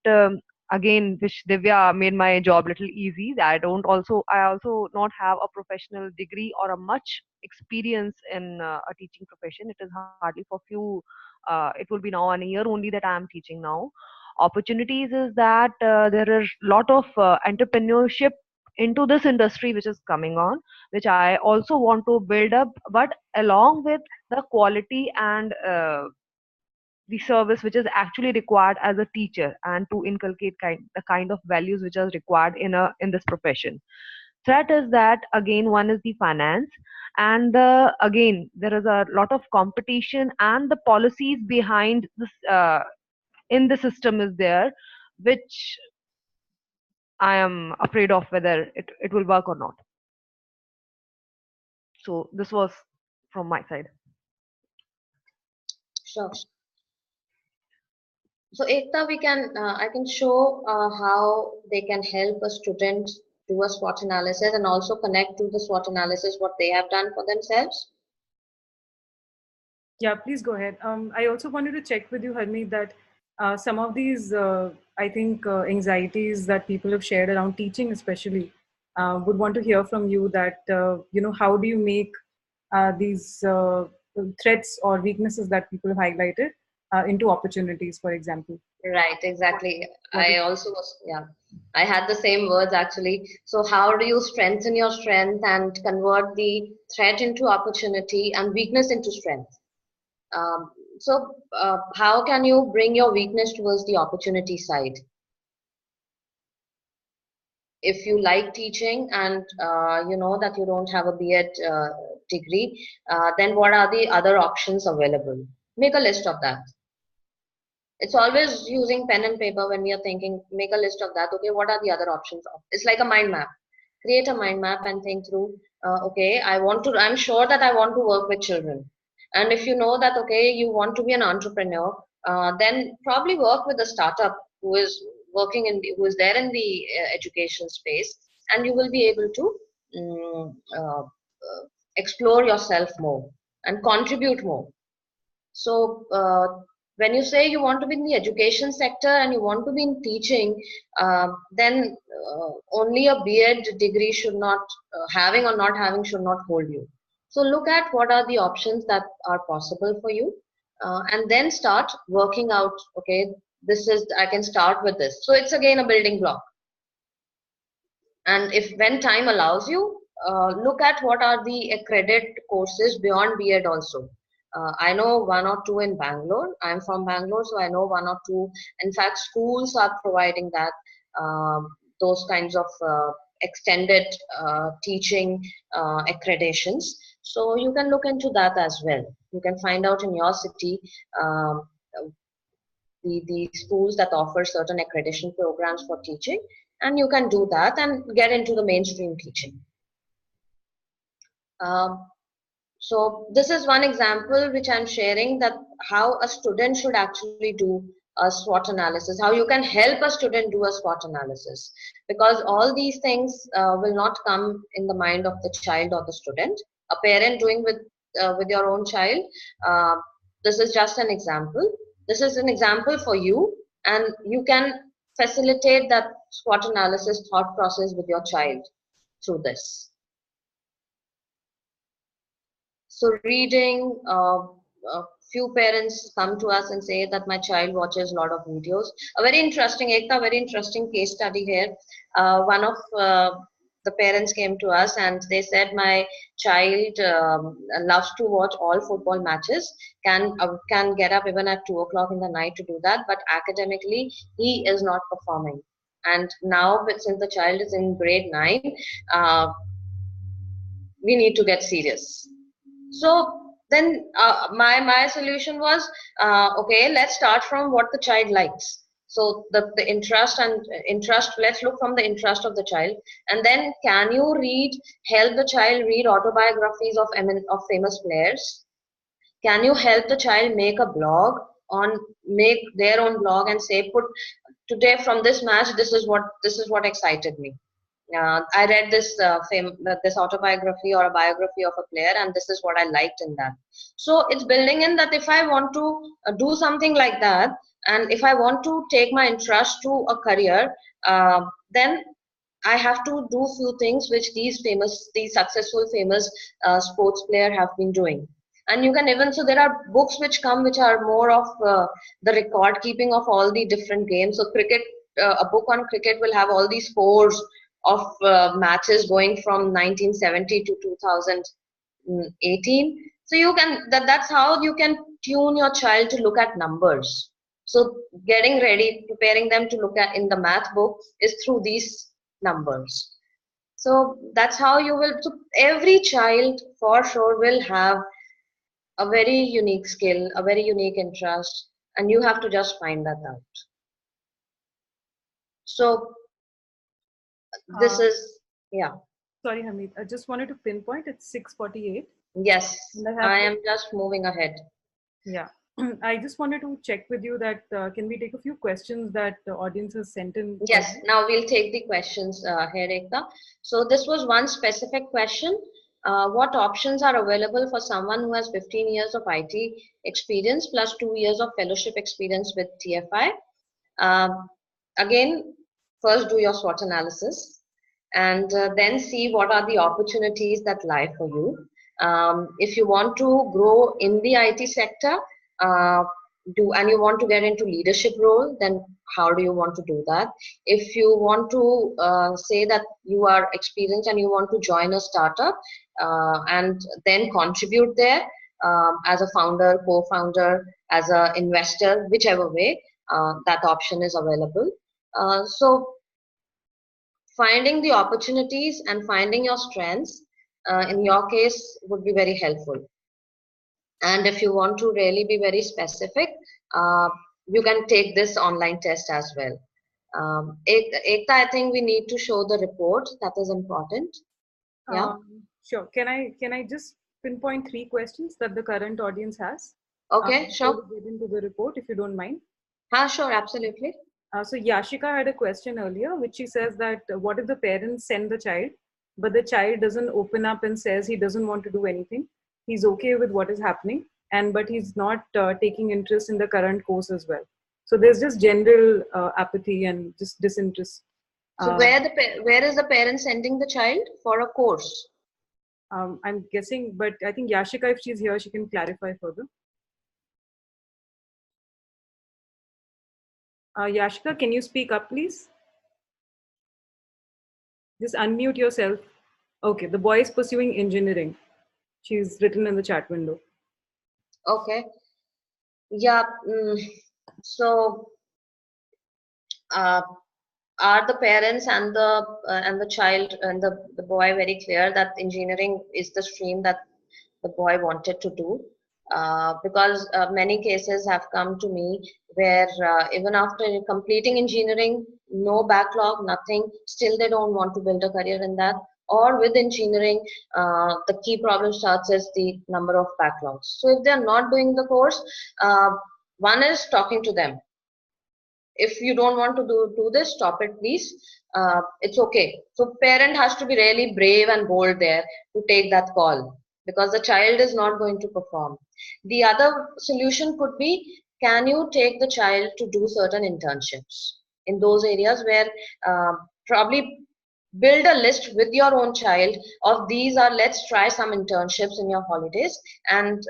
again, which Divya made my job little easy. I also not have a professional degree or a much experience in a teaching profession. It is hardly for few. It will be now an year only that I am teaching now. Opportunities is that there is lot of entrepreneurship into this industry which is coming on, which I also want to build up, but along with the quality and the service which is actually required as a teacher, and to inculcate the kind of values which are required in this profession. Threat is that again one is the finance, and again there is a lot of competition, and the policies behind this in the system is there, which I am afraid of whether it will work or not. So this was from my side. Sure. So Ekta, I can show how they can help a student do a SWOT analysis and also connect to the SWOT analysis what they have done for themselves. Yeah, please go ahead. I also wanted to check with you, Harmeet, that some of these, I think, anxieties that people have shared around teaching, especially, would want to hear from you that, how do you make these threats or weaknesses that people have highlighted into opportunities, for example? Right, exactly. What I is- also was, yeah, I had the same words actually. So how do you strengthen your strength and convert the threat into opportunity and weakness into strength? So how can you bring your weakness towards the opportunity side? if you like teaching and you know that you don't have a B.Ed degree, then what are the other options available? Make a list of that. It's always using pen and paper when we are thinking, make a list of that. Okay, what are the other options? It's like a mind map. Create a mind map and think through, okay, I'm sure that I want to work with children. And if you know that, okay, you want to be an entrepreneur, then probably work with a startup who is who is there in the education space, and you will be able to explore yourself more and contribute more. So when you say you want to be in the education sector and you want to be in teaching, then only a B.Ed degree should not, having or not having should not hold you. So look at what are the options that are possible for you, and then start working out, okay, I can start with this. So it's again a building block. And if when time allows you, look at what are the accredited courses beyond B.Ed also. I know one or two in Bangalore. I'm from Bangalore, so I know one or two. In fact, schools are providing that, those kinds of extended teaching accreditations. So you can look into that as well. You can find out in your city the schools that offer certain accreditation programs for teaching, and you can do that and get into the mainstream teaching. So this is one example which I'm sharing, that how a student should actually do a SWOT analysis, how you can help a student do a SWOT analysis, because all these things will not come in the mind of the child or the student. A parent doing with your own child, this is just an example. This is an example for you, and you can facilitate that SWOT analysis thought process with your child through this. So reading, a few parents come to us and say that my child watches a lot of videos. A very interesting, Ekta, very interesting case study here. One of the parents came to us and they said, my child loves to watch all football matches, can get up even at 2 o'clock in the night to do that, but academically he is not performing. And now, since the child is in grade 9, we need to get serious. So then my solution was, okay, let's start from what the child likes. So the interest, let's look from the interest of the child, and then can you help the child read autobiographies of famous players? Can you help the child make a blog, make their own blog and say, put today from this match, this is what excited me. I read this autobiography or a biography of a player, and this is what I liked in that. So it's building in that if I want to do something like that, and if I want to take my interest to a career, then I have to do few things which these successful famous sports player have been doing. And you can even, so there are books which are more of the record keeping of all the different games. So cricket, a book on cricket will have all these scores of matches going from 1970 to 2018. So you can, that's how you can tune your child to look at numbers. So getting ready, preparing them to look at in the math book is through these numbers. So that's how you will, so every child for sure will have a very unique skill, a very unique interest, and you have to just find that out. So this is, yeah. Sorry, Harmeet, I just wanted to pinpoint it's 6:48. Yes, I am just moving ahead. Yeah, I just wanted to check with you that can we take a few questions that the audience has sent in? Yes, now we'll take the questions here, Ekta. So this was one specific question. What options are available for someone who has 15 years of IT experience plus 2 years of fellowship experience with TFI? Again, first do your SWOT analysis, and then see what are the opportunities that lie for you. If you want to grow in the IT sector, and you want to get into leadership role, then how do you want to do that? If you want to say that you are experienced and you want to join a startup and then contribute there as a founder, co-founder, as an investor, whichever way, that option is available. So finding the opportunities and finding your strengths in your case would be very helpful. And if you want to really be very specific, you can take this online test as well. Ekta, I think we need to show the report. That is important. Yeah. Sure. Can I just pinpoint 3 questions that the current audience has? Okay, sure. Before we get into the report, if you don't mind. Sure, absolutely. So Yashika had a question earlier, which she says that what if the parents send the child, but the child doesn't open up and says he doesn't want to do anything. He's okay with what is happening, but he's not taking interest in the current course as well. So there's just general apathy and just disinterest. So where is the parent sending the child for a course? I'm guessing, but I think Yashika, if she's here, she can clarify further. Yashika, can you speak up, please? Just unmute yourself. Okay, the boy is pursuing engineering. She's written in the chat window. Okay. Yeah. So, are the parents and the child and the boy very clear that engineering is the stream that the boy wanted to do? Because many cases have come to me where even after completing engineering, no backlog, nothing, still they don't want to build a career in that. Or with engineering, the key problem starts as the number of backlogs. So if they're not doing the course, one is talking to them. If you don't want to do this, stop it, please. It's okay. So parent has to be really brave and bold there to take that call, because the child is not going to perform. The other solution could be, can you take the child to do certain internships in those areas where probably build a list with your own child of these are, let's try some internships in your holidays, and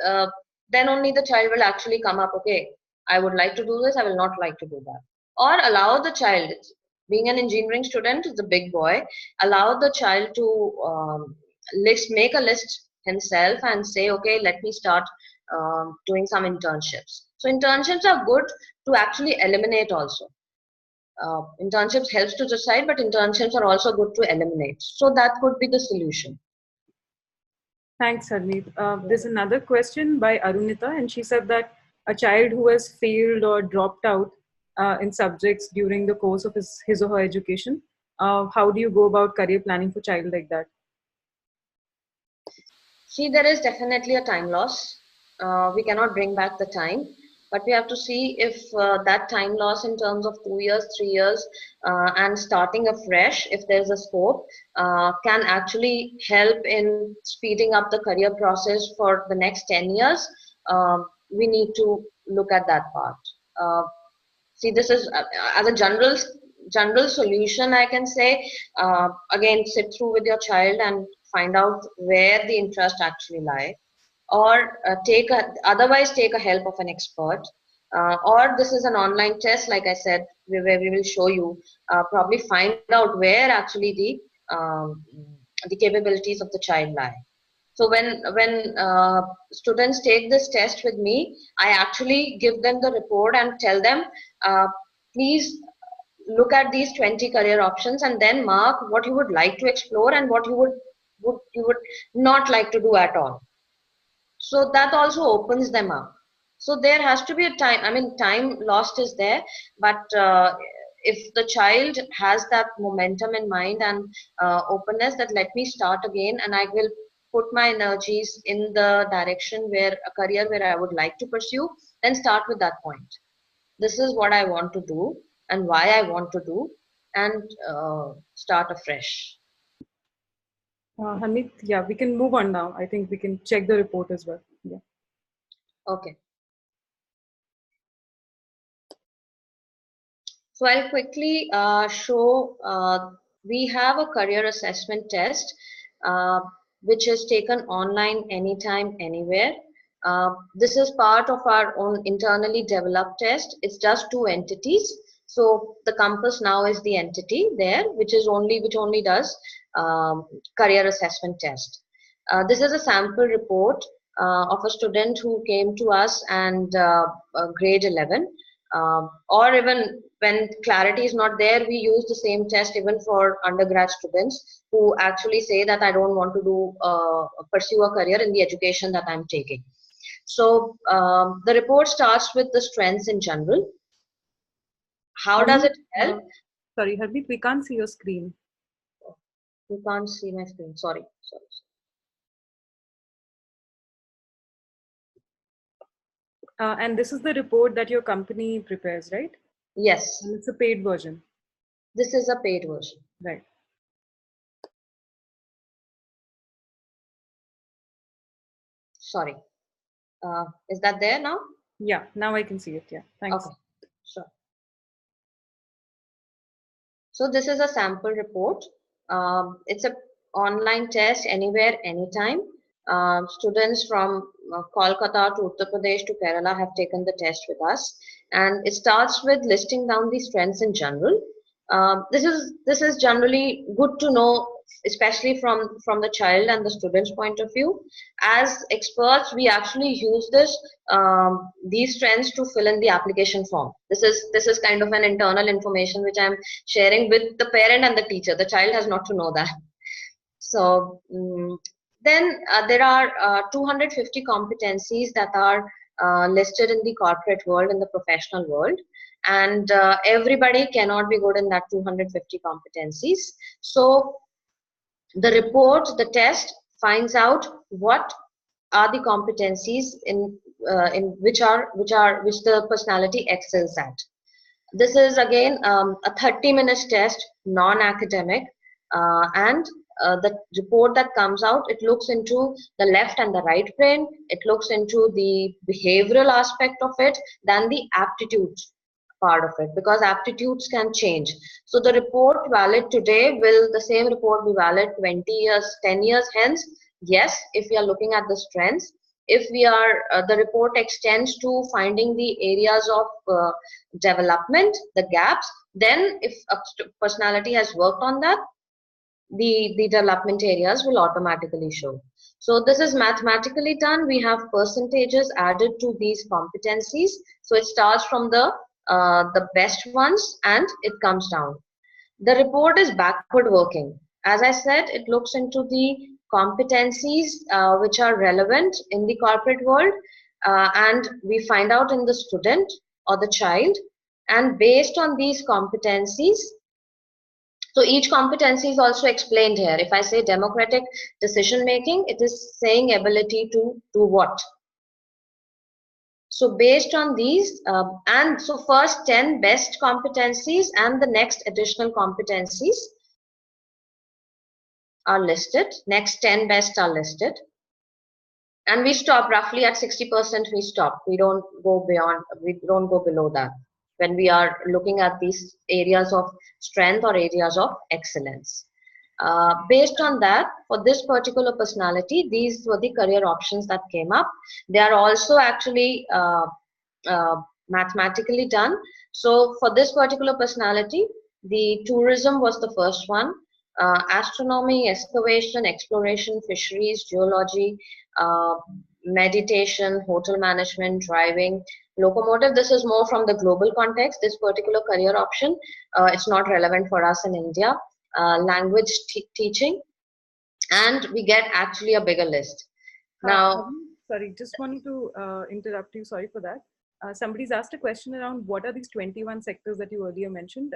then only the child will actually come up, okay, I would like to do this, I will not like to do that. Or allow the child, being an engineering student, is a big boy, allow the child to make a list himself and say, okay, let me start doing some internships. So internships are good to actually eliminate also. Internships helps to decide, but internships are also good to eliminate. So that could be the solution. Thanks, Harmeet. There's another question by Arunita, and she said that a child who has failed or dropped out in subjects during the course of his or her education, how do you go about career planning for a child like that? See, there is definitely a time loss. We cannot bring back the time, but we have to see if that time loss in terms of 2 years, 3 years, and starting afresh, if there's a scope, can actually help in speeding up the career process for the next 10 years. We need to look at that part. See, this is as a general solution, I can say, again, sit through with your child and find out where the interest actually lie, or otherwise take a help of an expert, or this is an online test, like I said, where we will show you, probably find out where actually the capabilities of the child lie. So when students take this test with me, I actually give them the report and tell them, please look at these 20 career options and then mark what you would like to explore and what you would not like to do at all. So that also opens them up. So there has to be a time, I mean, time lost is there, but if the child has that momentum in mind and openness that let me start again and I will put my energies in the direction where a career where I would like to pursue, then start with that point. This is what I want to do and why I want to do, and start afresh. Harmeet, yeah, we can move on now. I think we can check the report as well. Yeah. Okay. So I'll quickly show, we have a career assessment test, which is taken online anytime, anywhere. This is part of our own internally developed test. It's just 2 entities. So the compass now is the entity there, which only does career assessment test. This is a sample report of a student who came to us and grade 11, or even when clarity is not there, we use the same test even for undergrad students who actually say that I don't want to do pursue a career in the education that I'm taking. So the report starts with the strengths in general. How does it help? Sorry, Harmeet, we can't see your screen. You can't see my screen. Sorry. And this is the report that your company prepares, right? Yes. And it's a paid version. This is a paid version. Right. Sorry. Is that there now? Yeah, now I can see it. Yeah, thanks. Okay, sure. So this is a sample report. It's an online test anywhere, anytime. Students from Kolkata to Uttar Pradesh to Kerala have taken the test with us, and it starts with listing down the strengths in general. This is generally good to know, especially from the child and the student's point of view. As experts, we actually use these strengths to fill in the application form. This is kind of an internal information which I'm sharing with the parent and the teacher. The child has not to know that. So then there are 250 competencies that are listed in the corporate world, in the professional world, and everybody cannot be good in that 250 competencies. So the report, the test finds out what are the competencies in which the personality excels at. This is again a 30-minute test, non-academic, and the report that comes out, it looks into the left and the right brain, it looks into the behavioral aspect of it, than the aptitude part of it, because aptitudes can change. So the report valid today, will the same report be valid 20 years, 10 years hence? Yes, if we are looking at the strengths. If we are, the report extends to finding the areas of development, the gaps, then if a personality has worked on that, the development areas will automatically show. So this is mathematically done. We have percentages added to these competencies. So it starts from the best ones and it comes down. The report is backward working. As I said, it looks into the competencies which are relevant in the corporate world, and we find out in the student or the child, and based on these competencies, so each competency is also explained here. If I say democratic decision making, it is saying ability to do what. So based on these, and so first 10 best competencies and the next additional competencies are listed. Next 10 best are listed. And we stop roughly at 60%, we stop. We don't go beyond, we don't go below that when we are looking at these areas of strength or areas of excellence. Based on that, for this particular personality, these were the career options that came up. They are also actually mathematically done. So for this particular personality, the tourism was the first one. Astronomy, excavation, exploration, fisheries, geology, meditation, hotel management, driving, locomotive. This is more from the global context. This particular career option, it's not relevant for us in India. Language teaching, and we get actually a bigger list. Now, sorry, just wanted to interrupt you. Sorry for that. Somebody's asked a question around what are these 21 sectors that you earlier mentioned.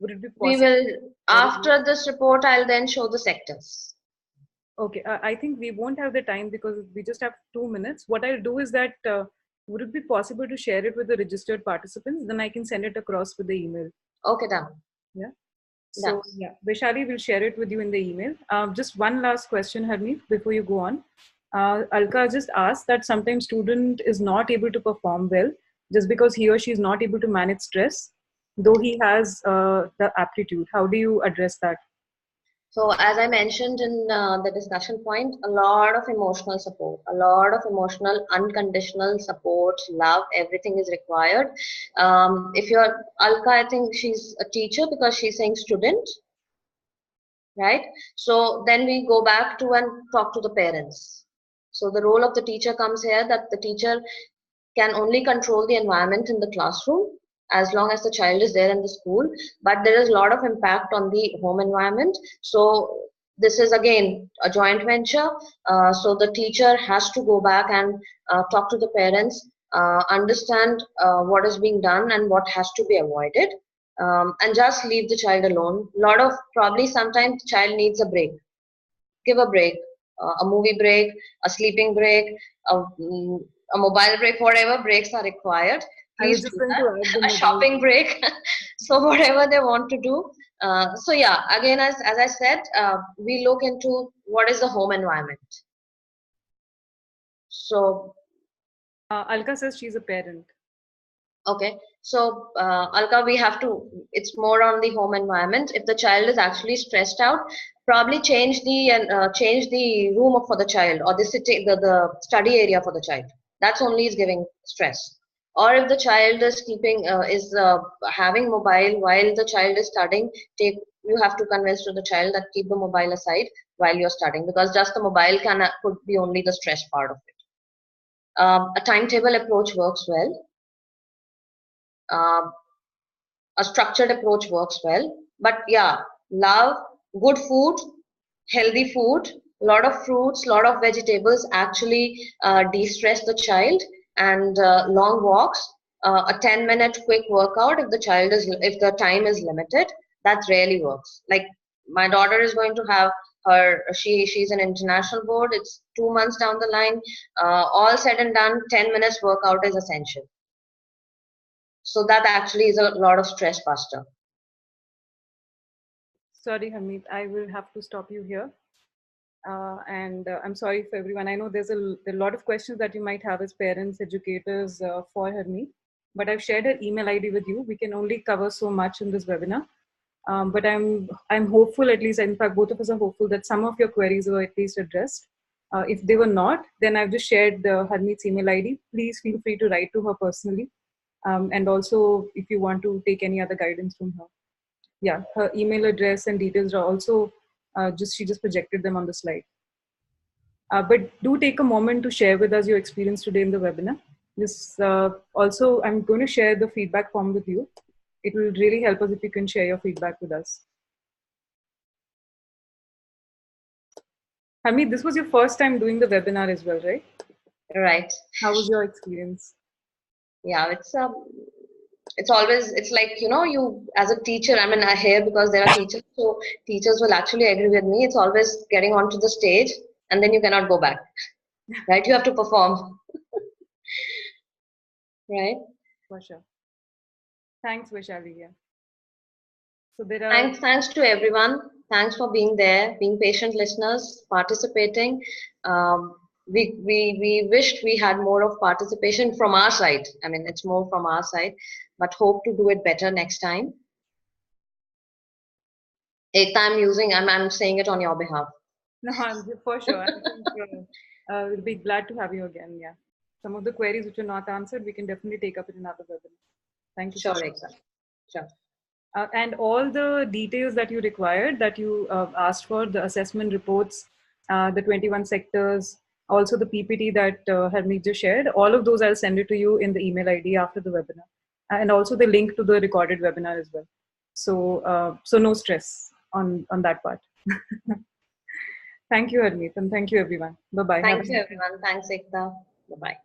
Would it be possible? We will, after this report, I'll then show the sectors. Okay, I think we won't have the time because we just have 2 minutes. What I'll do is that, would it be possible to share it with the registered participants? Then I can send it across with the email. Okay, done. Yeah. So yeah, Vaishali will share it with you in the email. Just one last question, Harmeet, before you go on. Alka just asked that sometimes student is not able to perform well just because he or she is not able to manage stress, though he has the aptitude. How do you address that? So as I mentioned in the discussion point, a lot of emotional support, a lot of emotional unconditional support, love, everything is required. If you're Alka, I think she's a teacher because she's saying student, right? So then we go back to and talk to the parents. So the role of the teacher comes here, that the teacher can only control the environment in the classroom, as long as the child is there in the school, but there is a lot of impact on the home environment. So this is again a joint venture. So the teacher has to go back and talk to the parents, understand what is being done and what has to be avoided, and just leave the child alone. Probably sometimes the child needs a break. Give a break, a movie break, a sleeping break, a mobile break, whatever breaks are required. Please do that. A shopping break. So whatever they want to do. So yeah, again, as I said, we look into what is the home environment. So Alka says she's a parent. Okay, so Alka, it's more on the home environment. If the child is actually stressed out, probably change the room for the child, or the study area for the child. That's only is giving stress. Or if the child is having mobile while the child is studying, you have to convince to the child that keep the mobile aside while you're studying, because just the mobile could be only the stress part of it. A timetable approach works well. A structured approach works well, but yeah, love, good food, healthy food, lot of fruits, lot of vegetables actually de-stress the child, and long walks, a 10-minute quick workout if the time is limited, that really works. Like my daughter is going to have she's an international board, it's 2 months down the line, all said and done, 10 minutes workout is essential. So that actually is a lot of stress buster. Sorry, Harmeet, I will have to stop you here. I'm sorry for everyone. I know there's a lot of questions that you might have as parents, educators for Harmeet, but I've shared her email ID with you. We can only cover so much in this webinar. But I'm hopeful, at least, in fact, both of us are hopeful that some of your queries were at least addressed. If they were not, then I've just shared Harmeet's email ID. Please feel free to write to her personally. And also, if you want to take any other guidance from her. Yeah, her email address and details are also, she just projected them on the slide. But do take a moment to share with us your experience today in the webinar. Also, I'm going to share the feedback form with you. It will really help us if you can share your feedback with us. Harmeet, this was your first time doing the webinar as well, right? Right. How was your experience? Yeah, it's always, it's like, you as a teacher, I mean, I hear because there are teachers, so teachers will actually agree with me. It's always getting onto the stage and then you cannot go back, right? You have to perform, right? For sure. Thanks, Vaishali. Yeah. So there are thanks to everyone. Thanks for being there, being patient listeners, participating. We wished we had more of participation from our side. I mean, it's more from our side, but hope to do it better next time. Ekta, I'm saying it on your behalf. No, for sure. I think, we'll be glad to have you again. Yeah. Some of the queries which are not answered, we can definitely take up in another webinar. Thank you. Sure, so much. Ekta. Sure. And all the details that you required, that you asked for, the assessment reports, the 21 sectors, also the PPT that Harmeet just shared, all of those I'll send it to you in the email ID after the webinar, and also the link to the recorded webinar as well. So, so no stress on that part. Thank you, Harmeet, and thank you, everyone. Bye-bye. Thank you, everyone. Thanks, Ekta. Bye-bye.